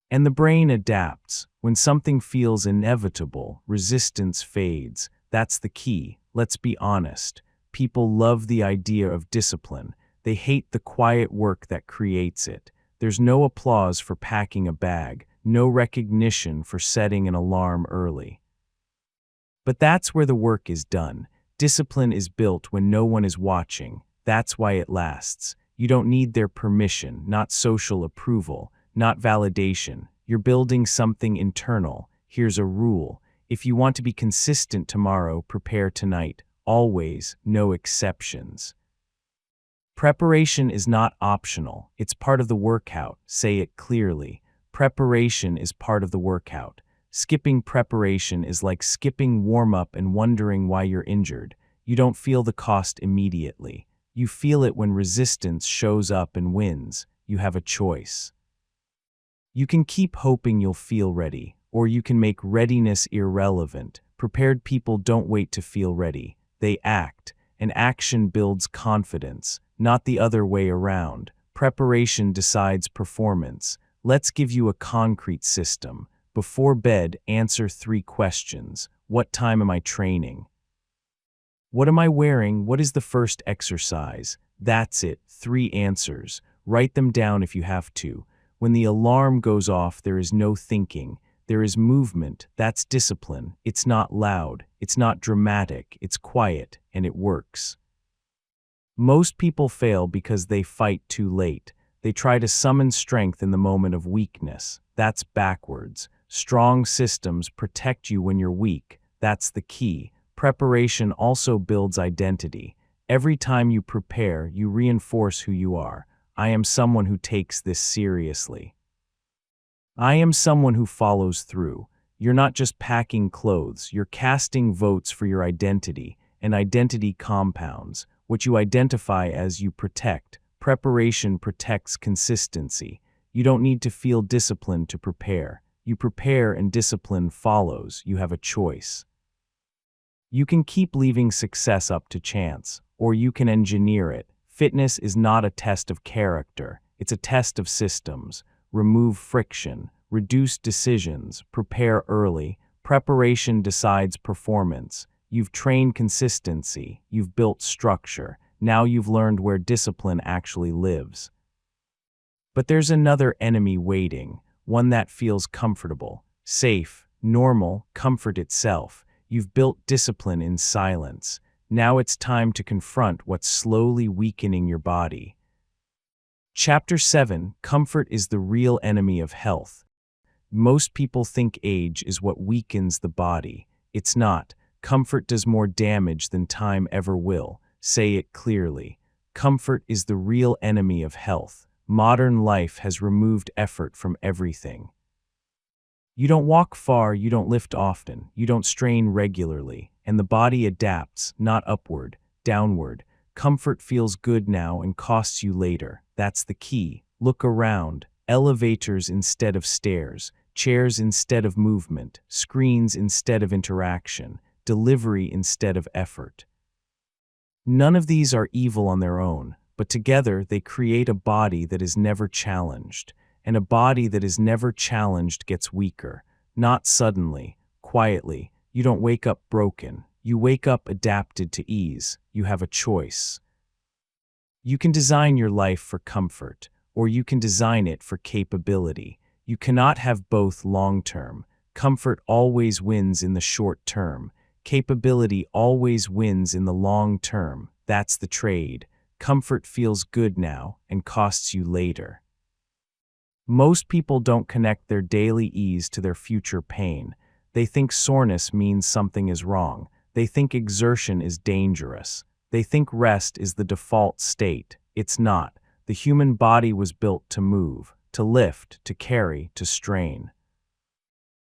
And the brain adapts. When something feels inevitable, resistance fades. That's the key. Let's be honest. People love the idea of discipline. They hate the quiet work that creates it. There's no applause for packing a bag, no recognition for setting an alarm early. But that's where the work is done. Discipline is built when no one is watching. That's why it lasts. You don't need their permission, not social approval, not validation. You're building something internal. Here's a rule. If you want to be consistent tomorrow, prepare tonight. Always, no exceptions. Preparation is not optional. It's part of the workout. Say it clearly. Preparation is part of the workout. Skipping preparation is like skipping warm-up and wondering why you're injured. You don't feel the cost immediately. You feel it when resistance shows up and wins. You have a choice. You can keep hoping you'll feel ready, or you can make readiness irrelevant. Prepared people don't wait to feel ready. They act, and action builds confidence, not the other way around. Preparation decides performance. Let's give you a concrete system. Before bed, answer 3 questions. What time am I training? What am I wearing? What is the first exercise? That's it. 3 answers. Write them down if you have to. When the alarm goes off, there is no thinking. There is movement. That's discipline. It's not loud. It's not dramatic. It's quiet, and it works. Most people fail because they fight too late. They try to summon strength in the moment of weakness. That's backwards. Strong systems protect you when you're weak. That's the key. Preparation also builds identity. Every time you prepare, you reinforce who you are. I am someone who takes this seriously. I am someone who follows through. You're not just packing clothes, you're casting votes for your identity, and identity compounds. What you identify as you protect. Preparation protects consistency. You don't need to feel disciplined to prepare. You prepare and discipline follows. You have a choice. You can keep leaving success up to chance, or you can engineer it. Fitness is not a test of character. It's a test of systems. Remove friction. Reduce decisions. Prepare early. Preparation decides performance. You've trained consistency. You've built structure. Now you've learned where discipline actually lives. But there's another enemy waiting, one that feels comfortable, safe, normal, comfort itself. You've built discipline in silence. Now it's time to confront what's slowly weakening your body. Chapter 7: Comfort is the real enemy of health. Most people think age is what weakens the body. It's not. Comfort does more damage than time ever will. Say it clearly. Comfort is the real enemy of health. Modern life has removed effort from everything. You don't walk far, you don't lift often, you don't strain regularly, and the body adapts, not upward, downward. Comfort feels good now and costs you later. That's the key. Look around. Elevators instead of stairs, chairs instead of movement, screens instead of interaction, delivery instead of effort. None of these are evil on their own, but together they create a body that is never challenged. And a body that is never challenged gets weaker. Not suddenly, quietly. You don't wake up broken. You wake up adapted to ease. You have a choice. You can design your life for comfort, or you can design it for capability. You cannot have both long-term. Comfort always wins in the short term. Capability always wins in the long term. That's the trade. Comfort feels good now and costs you later. Most people don't connect their daily ease to their future pain. They think soreness means something is wrong. They think exertion is dangerous. They think rest is the default state. It's not. The human body was built to move, to lift, to carry, to strain.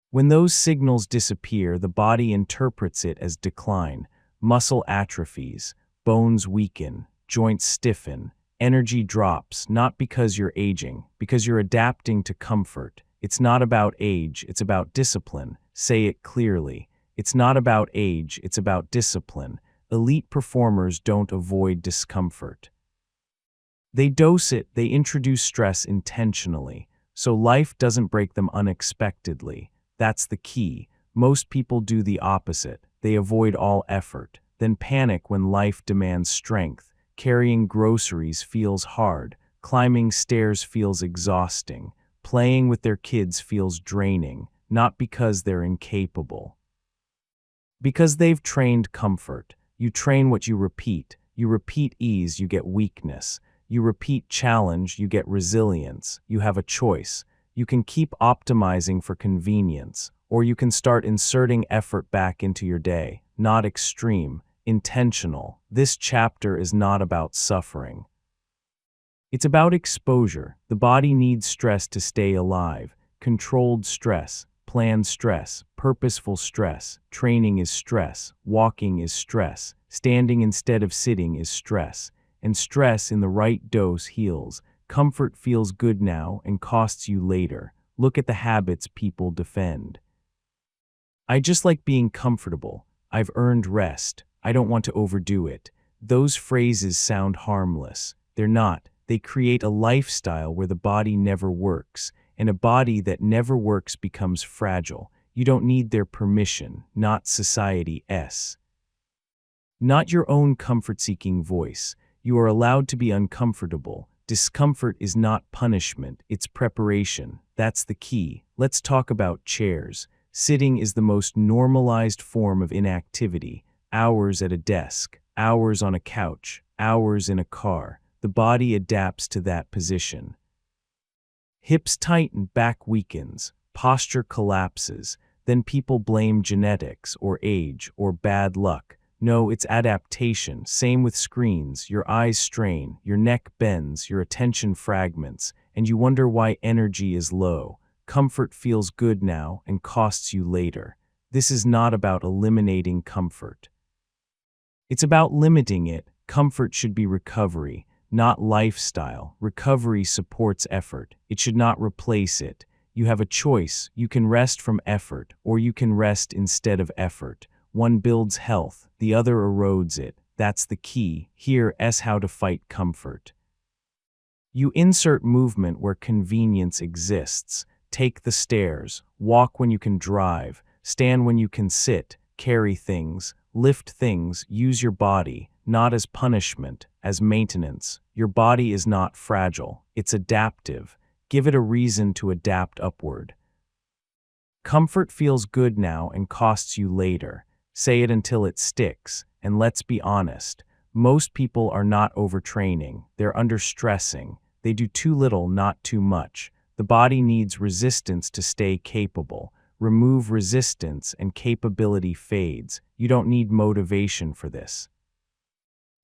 When those signals disappear, the body interprets it as decline. Muscle atrophies, bones weaken, joints stiffen, energy drops, not because you're aging, because you're adapting to comfort. It's not about age, it's about discipline. Say it clearly. It's not about age, it's about discipline. Elite performers don't avoid discomfort. They dose it, they introduce stress intentionally, so life doesn't break them unexpectedly. That's the key. Most people do the opposite. They avoid all effort, then panic when life demands strength. Carrying groceries feels hard. Climbing stairs feels exhausting. Playing with their kids feels draining, not because they're incapable. Because they've trained comfort. You train what you repeat. You repeat ease, you get weakness. You repeat challenge, you get resilience. You have a choice. You can keep optimizing for convenience, or you can start inserting effort back into your day. Not extreme, intentional. This chapter is not about suffering. It's about exposure. The body needs stress to stay alive. Controlled stress, planned stress, purposeful stress. Training is stress. Walking is stress. Standing instead of sitting is stress. And stress in the right dose heals. Comfort feels good now and costs you later. Look at the habits people defend. I just like being comfortable. I've earned rest. I don't want to overdo it. Those phrases sound harmless. They're not. They create a lifestyle where the body never works, and a body that never works becomes fragile. You don't need their permission, not society's. Not your own comfort-seeking voice. You are allowed to be uncomfortable. Discomfort is not punishment, it's preparation. That's the key. Let's talk about chairs. Sitting is the most normalized form of inactivity. Hours at a desk, hours on a couch, hours in a car. The body adapts to that position. Hips tighten, back weakens, posture collapses. Then people blame genetics or age or bad luck. No, it's adaptation. Same with screens. Your eyes strain, your neck bends, your attention fragments, and you wonder why energy is low. Comfort feels good now and costs you later. This is not about eliminating comfort. It's about limiting it. Comfort should be recovery, not lifestyle. Recovery supports effort. It should not replace it. You have a choice. You can rest from effort, or you can rest instead of effort. One builds health, the other erodes it. That's the key. Here's how to fight comfort. You insert movement where convenience exists. Take the stairs, walk when you can drive, stand when you can sit, carry things, lift things, use your body, not as punishment, as maintenance. Your body is not fragile, it's adaptive. Give it a reason to adapt upward. Comfort feels good now and costs you later. Say it until it sticks, and let's be honest. Most people are not overtraining, they're understressing. They do too little, not too much. The body needs resistance to stay capable. Remove resistance and capability fades. You don't need motivation for this.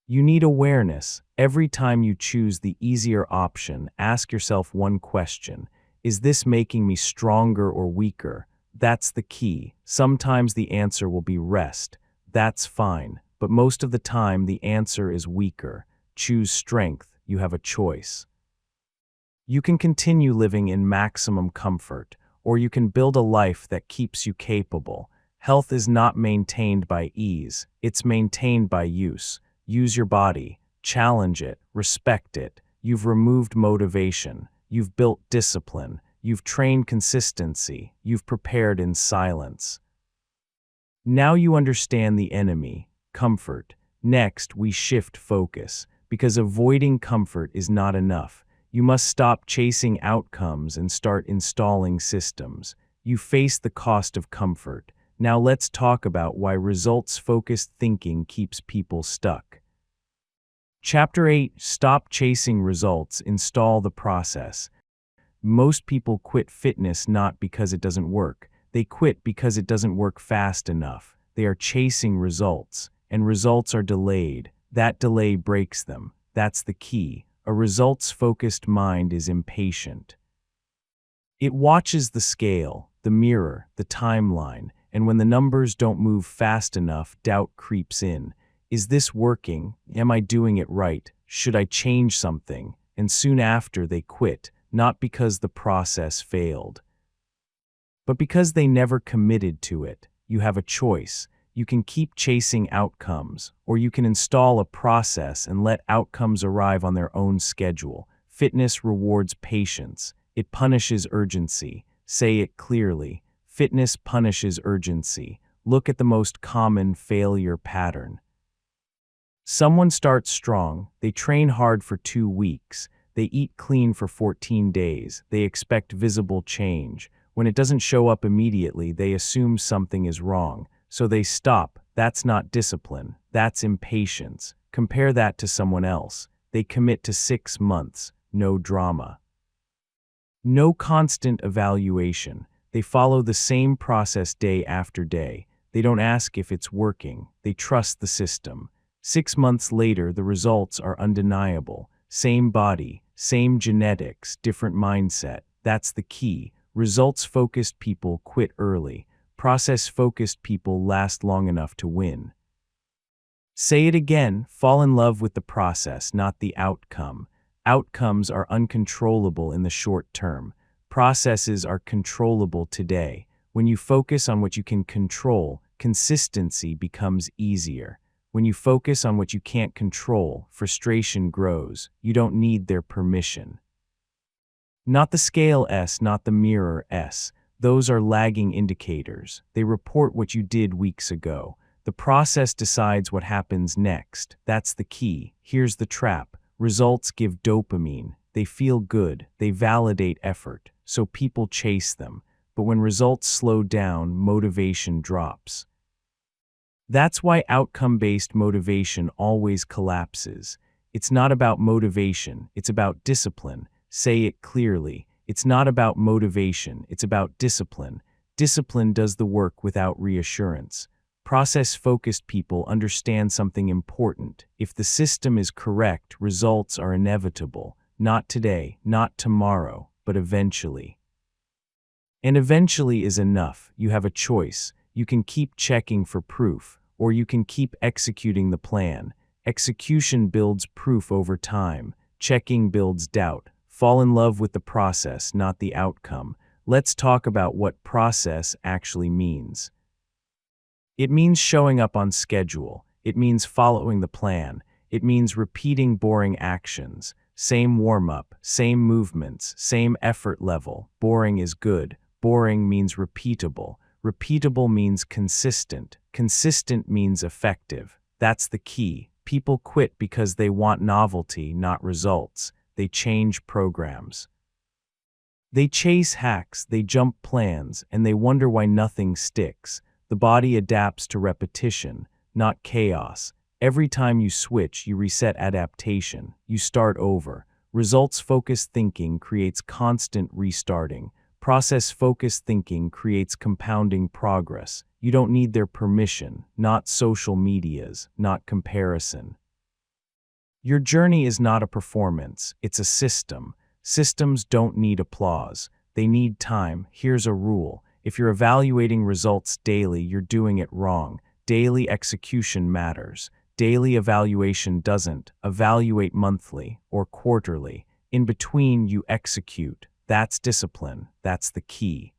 You need awareness. Every time you choose the easier option, ask yourself one question. Is this making me stronger or weaker? That's the key. Sometimes the answer will be rest. That's fine. But most of the time the answer is weaker. Choose strength. You have a choice. You can continue living in maximum comfort, or you can build a life that keeps you capable. Health is not maintained by ease, it's maintained by use. Use your body, challenge it, respect it. You've removed motivation, you've built discipline, you've trained consistency, you've prepared in silence. Now you understand the enemy, comfort. Next, we shift focus, because avoiding comfort is not enough. You must stop chasing outcomes and start installing systems. You face the cost of comfort. Now let's talk about why results-focused thinking keeps people stuck. Chapter 8: Stop chasing results, install the process. Most people quit fitness not because it doesn't work. They quit because it doesn't work fast enough. They are chasing results, and results are delayed. That delay breaks them. That's the key. A results-focused mind is impatient. It watches the scale, the mirror, the timeline, and when the numbers don't move fast enough, doubt creeps in. Is this working? Am I doing it right? Should I change something? And soon after they quit, not because the process failed, but because they never committed to it. You have a choice. You can keep chasing outcomes, or you can install a process and let outcomes arrive on their own schedule. Fitness rewards patience. It punishes urgency. Say it clearly. Fitness punishes urgency. Look at the most common failure pattern. Someone starts strong. They train hard for 2 weeks. They eat clean for 14 days. They expect visible change. When it doesn't show up immediately, they assume something is wrong. So they stop. That's not discipline. That's impatience. Compare that to someone else. They commit to 6 months. No drama. No constant evaluation. They follow the same process day after day. They don't ask if it's working. They trust the system. 6 months later, the results are undeniable. Same body, same genetics, different mindset. That's the key. Results-focused people quit early. Process-focused people last long enough to win. Say it again, fall in love with the process, not the outcome. Outcomes are uncontrollable in the short term. Processes are controllable today. When you focus on what you can control, consistency becomes easier. When you focus on what you can't control, frustration grows. You don't need their permission. Not the scale S, not the mirror S. Those are lagging indicators. They report what you did weeks ago. The process decides what happens next. That's the key. Here's the trap. Results give dopamine. they feel good, they validate effort, so people chase them. But when results slow down, motivation drops. That's why outcome-based motivation always collapses. It's not about motivation, it's about discipline. Say it clearly. It's not about motivation, it's about discipline. Discipline does the work without reassurance. Process-focused people understand something important. If the system is correct, results are inevitable. Not today, not tomorrow, but eventually. And eventually is enough. You have a choice. You can keep checking for proof, or you can keep executing the plan. Execution builds proof over time. Checking builds doubt. Fall in love with the process, not the outcome. Let's talk about what process actually means. It means showing up on schedule. It means following the plan. It means repeating boring actions. Same warm-up, same movements, same effort level. Boring is good. Boring means repeatable. Repeatable means consistent. Consistent means effective. That's the key. People quit because they want novelty, not results. They change programs. They chase hacks, they jump plans, and they wonder why nothing sticks. The body adapts to repetition, not chaos. Every time you switch, you reset adaptation. You start over. Results-focused thinking creates constant restarting. Process-focused thinking creates compounding progress. You don't need their permission, not social media's, not comparison. Your journey is not a performance, it's a system. Systems don't need applause. They need time. Here's a rule. If you're evaluating results daily, you're doing it wrong. Daily execution matters. Daily evaluation doesn't. Evaluate monthly or quarterly. In between, you execute. That's discipline. That's the key.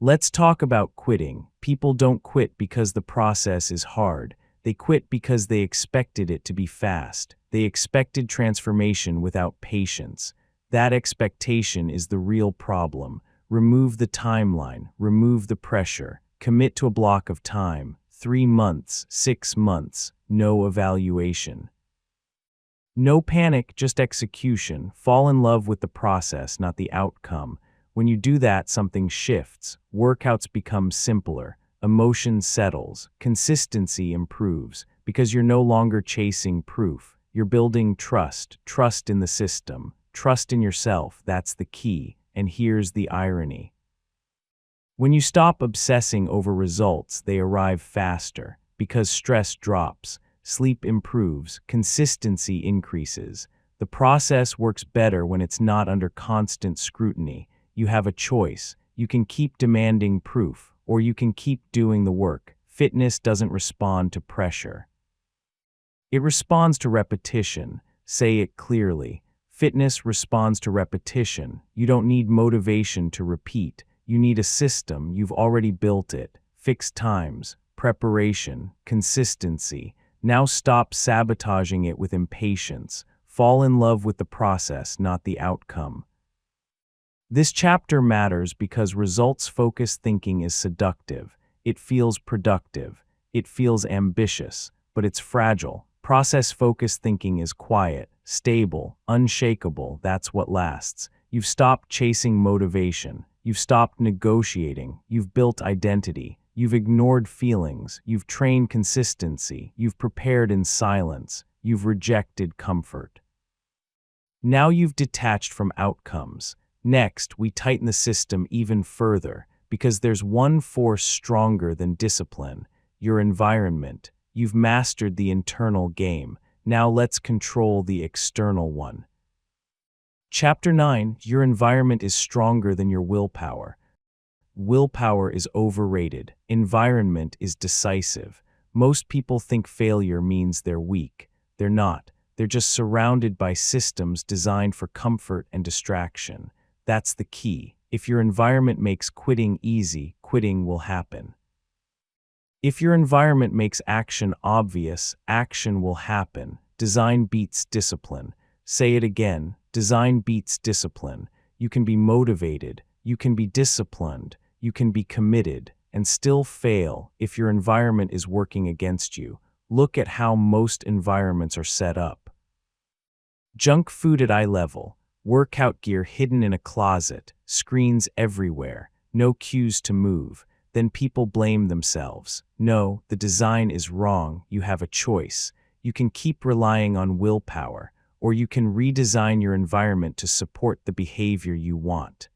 Let's talk about quitting. People don't quit because the process is hard. They quit because they expected it to be fast. They expected transformation without patience. That expectation is the real problem. Remove the timeline. Remove the pressure. Commit to a block of time. 3 months, 6 months, no evaluation. No panic, just execution. Fall in love with the process, not the outcome. When you do that, something shifts. Workouts become simpler. Emotion settles. Consistency improves. Because you're no longer chasing proof. You're building trust. Trust in the system. Trust in yourself. That's the key. And here's the irony. When you stop obsessing over results, they arrive faster. Because stress drops. Sleep improves. Consistency increases. The process works better when it's not under constant scrutiny. You have a choice. You can keep demanding proof, or you can keep doing the work. Fitness doesn't respond to pressure. It responds to repetition. Say it clearly. Fitness responds to repetition. You don't need motivation to repeat. You need a system. You've already built it. Fixed times, preparation, consistency. Now stop sabotaging it with impatience. Fall in love with the process, not the outcome. This chapter matters because results-focused thinking is seductive. It feels productive. It feels ambitious, but it's fragile. Process-focused thinking is quiet, stable, unshakable. That's what lasts. You've stopped chasing motivation. You've stopped negotiating. You've built identity. You've ignored feelings. You've trained consistency. You've prepared in silence. You've rejected comfort. Now you've detached from outcomes. Next, we tighten the system even further, because there's one force stronger than discipline: your environment. You've mastered the internal game. Now let's control the external one. Chapter 9, your environment is stronger than your willpower. Willpower is overrated. Environment is decisive. Most people think failure means they're weak. They're not. They're just surrounded by systems designed for comfort and distraction. That's the key. If your environment makes quitting easy, quitting will happen. If your environment makes action obvious, action will happen. Design beats discipline. Say it again. Design beats discipline. You can be motivated. You can be disciplined. You can be committed and still fail if your environment is working against you. Look at how most environments are set up. Junk food at eye level, workout gear hidden in a closet, screens everywhere, no cues to move. Then people blame themselves. No, the design is wrong. You have a choice. You can keep relying on willpower, or you can redesign your environment to support the behavior you want.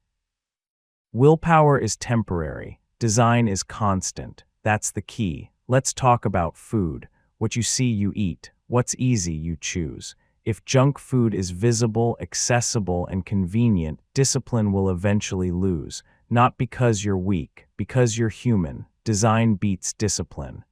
Willpower is temporary. Design is constant. That's the key. Let's talk about food. What you see, you eat. What's easy, you choose. If junk food is visible, accessible, and convenient, discipline will eventually lose. Not because you're weak, because you're human. Design beats discipline.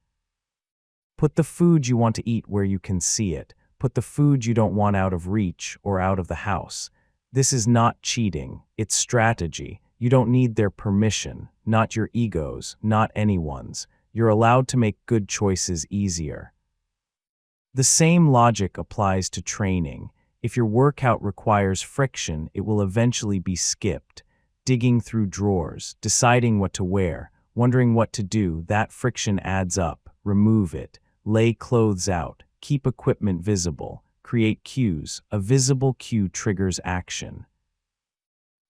Put the food you want to eat where you can see it. Put the food you don't want out of reach or out of the house. This is not cheating, it's strategy. You don't need their permission, not your ego's, not anyone's. You're allowed to make good choices easier. The same logic applies to training. If your workout requires friction, it will eventually be skipped. Digging through drawers, deciding what to wear, wondering what to do, that friction adds up. Remove it. Lay clothes out. Keep equipment visible. Create cues. A visible cue triggers action.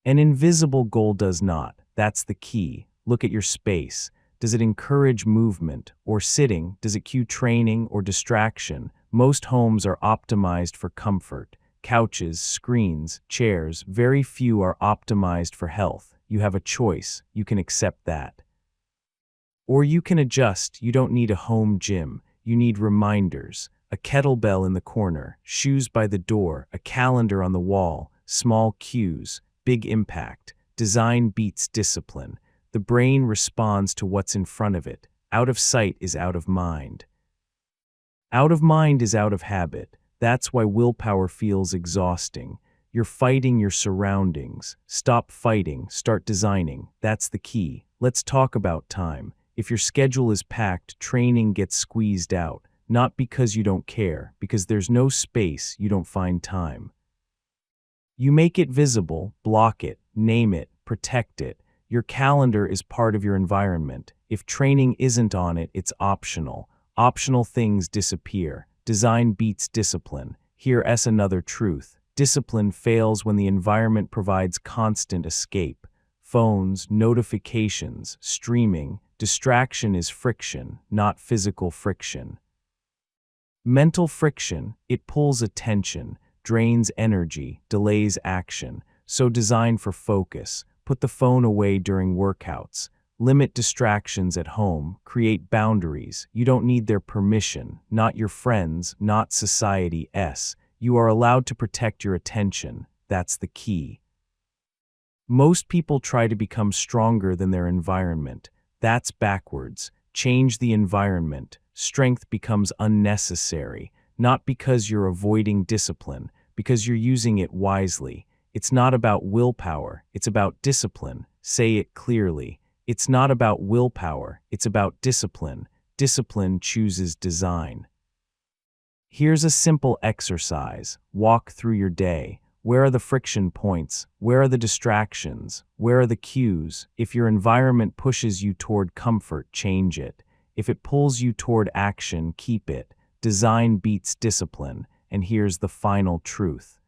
An invisible goal does not. That's the key. Look at your space. Does it encourage movement or sitting? Does it cue training or distraction? Most homes are optimized for comfort. Couches, screens, chairs, very few are optimized for health. You have a choice. You can accept that. Or you can adjust. You don't need a home gym. You need reminders. A kettlebell in the corner, shoes by the door, a calendar on the wall, small cues, big impact. Design beats discipline. The brain responds to what's in front of it. Out of sight is out of mind. Out of mind is out of habit. That's why willpower feels exhausting. You're fighting your surroundings. Stop fighting, start designing. That's the key. Let's talk about time. If your schedule is packed, training gets squeezed out. Not because you don't care, because there's no space, you don't find time. You make it visible, block it, name it, protect it. Your calendar is part of your environment. If training isn't on it, it's optional. Optional things disappear. Design beats discipline. Here's another truth. Discipline fails when the environment provides constant escape. Phones, notifications, streaming. Distraction is friction, not physical friction. Mental friction, it pulls attention, drains energy, delays action. So design for focus. Put the phone away during workouts. Limit distractions at home. Create boundaries. You don't need their permission, not your friends, not society's. You are allowed to protect your attention. That's the key. Most people try to become stronger than their environment. That's backwards. Change the environment. Strength becomes unnecessary, not because you're avoiding discipline, because you're using it wisely. It's not about willpower, it's about discipline. Say it clearly. It's not about willpower, it's about discipline. Discipline chooses design. Here's a simple exercise. Walk through your day. Where are the friction points? Where are the distractions? Where are the cues? If your environment pushes you toward comfort, change it. If it pulls you toward action, keep it. Design beats discipline. And here's the final truth.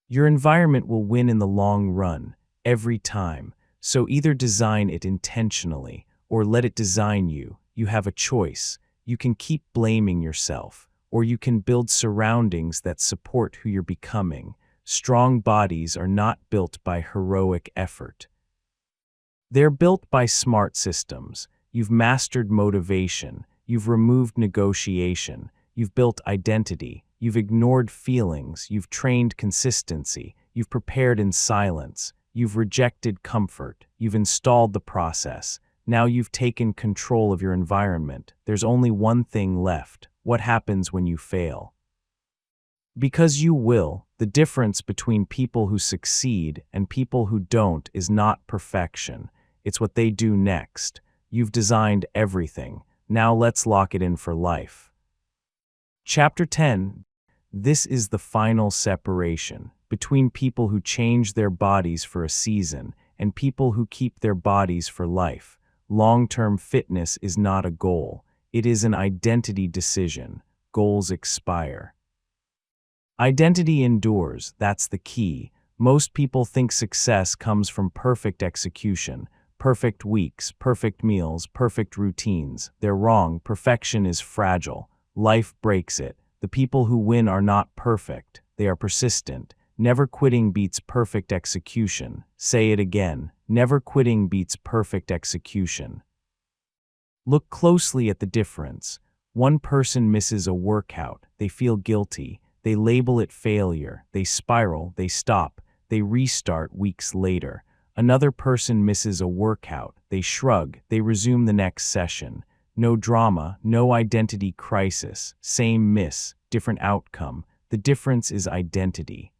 Your environment will win in the long run, every time. So either design it intentionally, or let it design you. You have a choice. You can keep blaming yourself, or you can build surroundings that support who you're becoming. Strong bodies are not built by heroic effort. They're built by smart systems. You've mastered motivation. You've removed negotiation. You've built identity. You've ignored feelings. You've trained consistency. You've prepared in silence. You've rejected comfort. You've installed the process. Now you've taken control of your environment. There's only one thing left. What happens when you fail? Because you will. The difference between people who succeed and people who don't is not perfection. It's what they do next. You've designed everything. Now let's lock it in for life. Chapter 10. This is the final separation between people who change their bodies for a season and people who keep their bodies for life. Long-term fitness is not a goal. It is an identity decision. Goals expire. Identity endures, that's the key. Most people think success comes from perfect execution, perfect weeks, perfect meals, perfect routines. They're wrong. Perfection is fragile. Life breaks it. The people who win are not perfect. They are persistent. Never quitting beats perfect execution. Say it again. Never quitting beats perfect execution. Look closely at the difference. One person misses a workout. They feel guilty. They label it failure. They spiral. They stop. They restart weeks later. Another person misses a workout. They shrug. They resume the next session. No drama, no identity crisis. Same miss, different outcome. The difference is identity.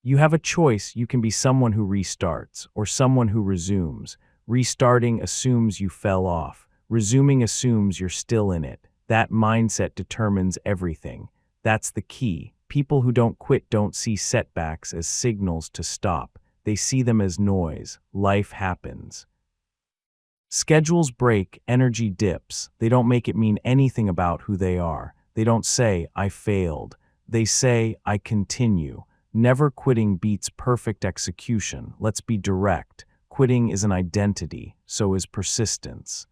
You have a choice. You can be someone who restarts or someone who resumes. Restarting assumes you fell off. Resuming assumes you're still in it. That mindset determines everything. That's the key. People who don't quit don't see setbacks as signals to stop. They see them as noise. Life happens. Schedules break, energy dips. They don't make it mean anything about who they are. They don't say, I failed. They say, I continue. Never quitting beats perfect execution. Let's be direct. Quitting is an identity, so is persistence.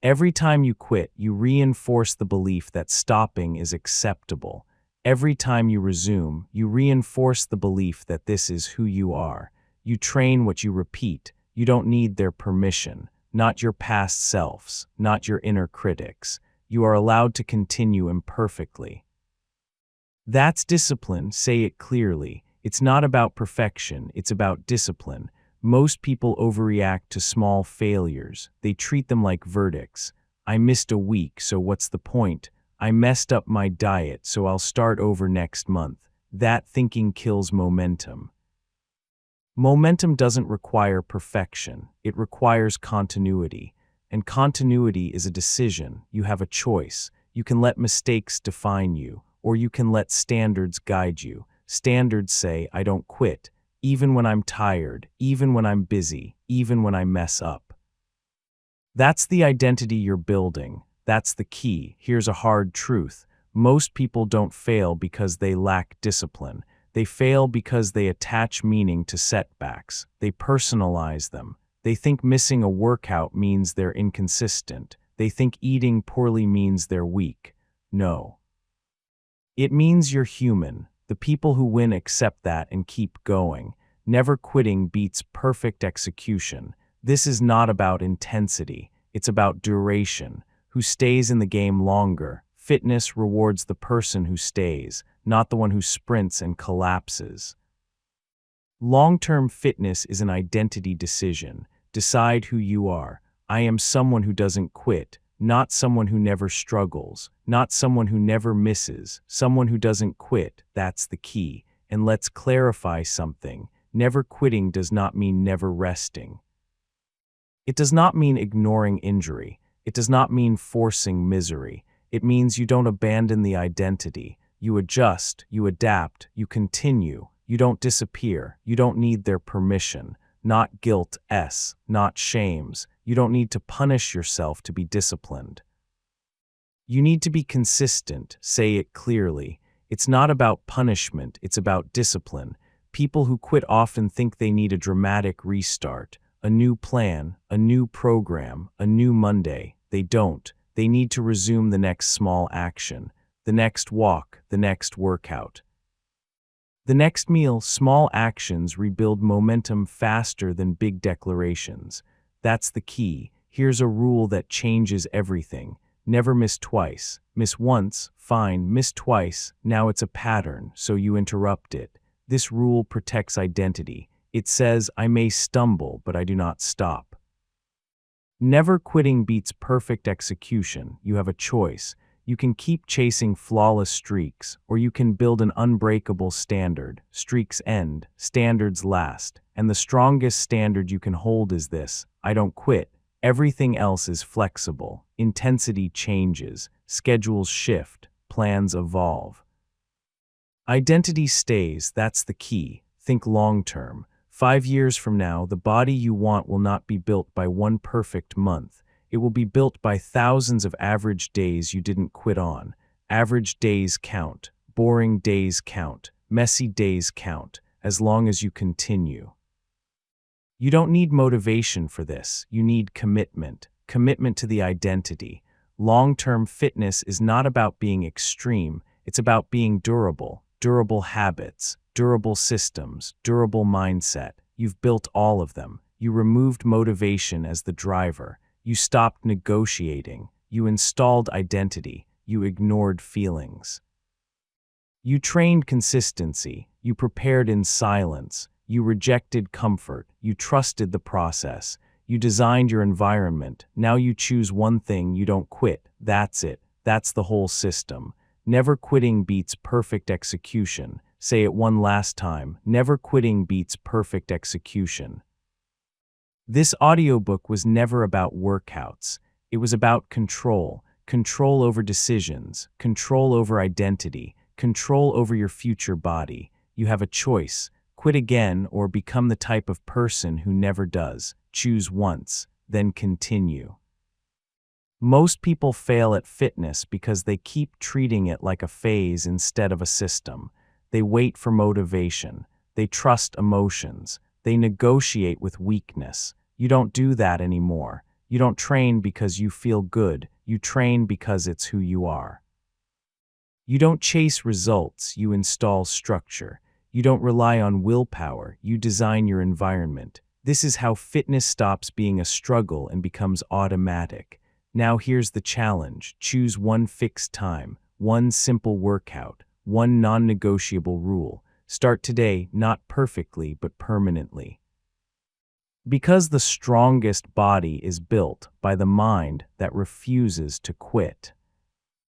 Every time you quit, you reinforce the belief that stopping is acceptable. Every time you resume, you reinforce the belief that this is who you are. You train what you repeat. You don't need their permission, not your past selves, not your inner critics. You are allowed to continue imperfectly. That's discipline. Say it clearly. It's not about perfection, it's about discipline. Most people overreact to small failures. They treat them like verdicts. I missed a week, so what's the point? I messed up my diet, so I'll start over next month. That thinking kills momentum. Momentum doesn't require perfection. It requires continuity. And continuity is a decision. You have a choice. You can let mistakes define you, or you can let standards guide you. Standards say, I don't quit, even when I'm tired, even when I'm busy, even when I mess up. That's the identity you're building. That's the key. Here's a hard truth. Most people don't fail because they lack discipline. They fail because they attach meaning to setbacks. They personalize them. They think missing a workout means they're inconsistent. They think eating poorly means they're weak. No. It means you're human. The people who win accept that and keep going. Never quitting beats perfect execution. This is not about intensity. It's about duration. Who stays in the game longer? Fitness rewards the person who stays, not the one who sprints and collapses. Long-term fitness is an identity decision. Decide who you are. I am someone who doesn't quit, not someone who never struggles, not someone who never misses, someone who doesn't quit. That's the key. And let's clarify something. Never quitting does not mean never resting. It does not mean ignoring injury. It does not mean forcing misery. It means you don't abandon the identity. You adjust, you adapt, you continue. You don't disappear. You don't need their permission. Not guilt, not shames. You don't need to punish yourself to be disciplined. You need to be consistent. Say it clearly. It's not about punishment, it's about discipline. People who quit often think they need a dramatic restart, a new plan, a new program, a new Monday. They don't. They need to resume the next small action, the next walk, the next workout. The next meal. Small actions rebuild momentum faster than big declarations. That's the key. Here's a rule that changes everything. Never miss twice. Miss once, fine. Miss twice, now it's a pattern, so you interrupt it. This rule protects identity. It says, I may stumble, but I do not stop. Never quitting beats perfect execution. You have a choice. You can keep chasing flawless streaks, or you can build an unbreakable standard. Streaks end, standards last, and the strongest standard you can hold is this: I don't quit. Everything else is flexible. Intensity changes, schedules shift, plans evolve. Identity stays, that's the key. Think long-term. 5 years from now, the body you want will not be built by one perfect month. It will be built by thousands of average days you didn't quit on. Average days count. Boring days count. Messy days count, as long as you continue. You don't need motivation for this. You need commitment. Commitment to the identity. Long-term fitness is not about being extreme. It's about being durable. Durable habits, durable systems, durable mindset. You've built all of them. You removed motivation as the driver. You stopped negotiating. You installed identity. You ignored feelings. You trained consistency. You prepared in silence. You rejected comfort. You trusted the process. You designed your environment. Now you choose one thing. You don't quit. That's it. That's the whole system. Never quitting beats perfect execution. Say it one last time. Never quitting beats perfect execution. This audiobook was never about workouts. It was about control. Control over decisions. Control over identity. Control over your future body. You have a choice. Quit again or become the type of person who never does. Choose once, then continue. Most people fail at fitness because they keep treating it like a phase instead of a system. They wait for motivation. They trust emotions. They negotiate with weakness. You don't do that anymore. You don't train because you feel good. You train because it's who you are. You don't chase results. You install structure. You don't rely on willpower. You design your environment. This is how fitness stops being a struggle and becomes automatic. Now here's the challenge. Choose one fixed time, one simple workout, one non-negotiable rule. Start today, not perfectly, but permanently. Because the strongest body is built by the mind that refuses to quit.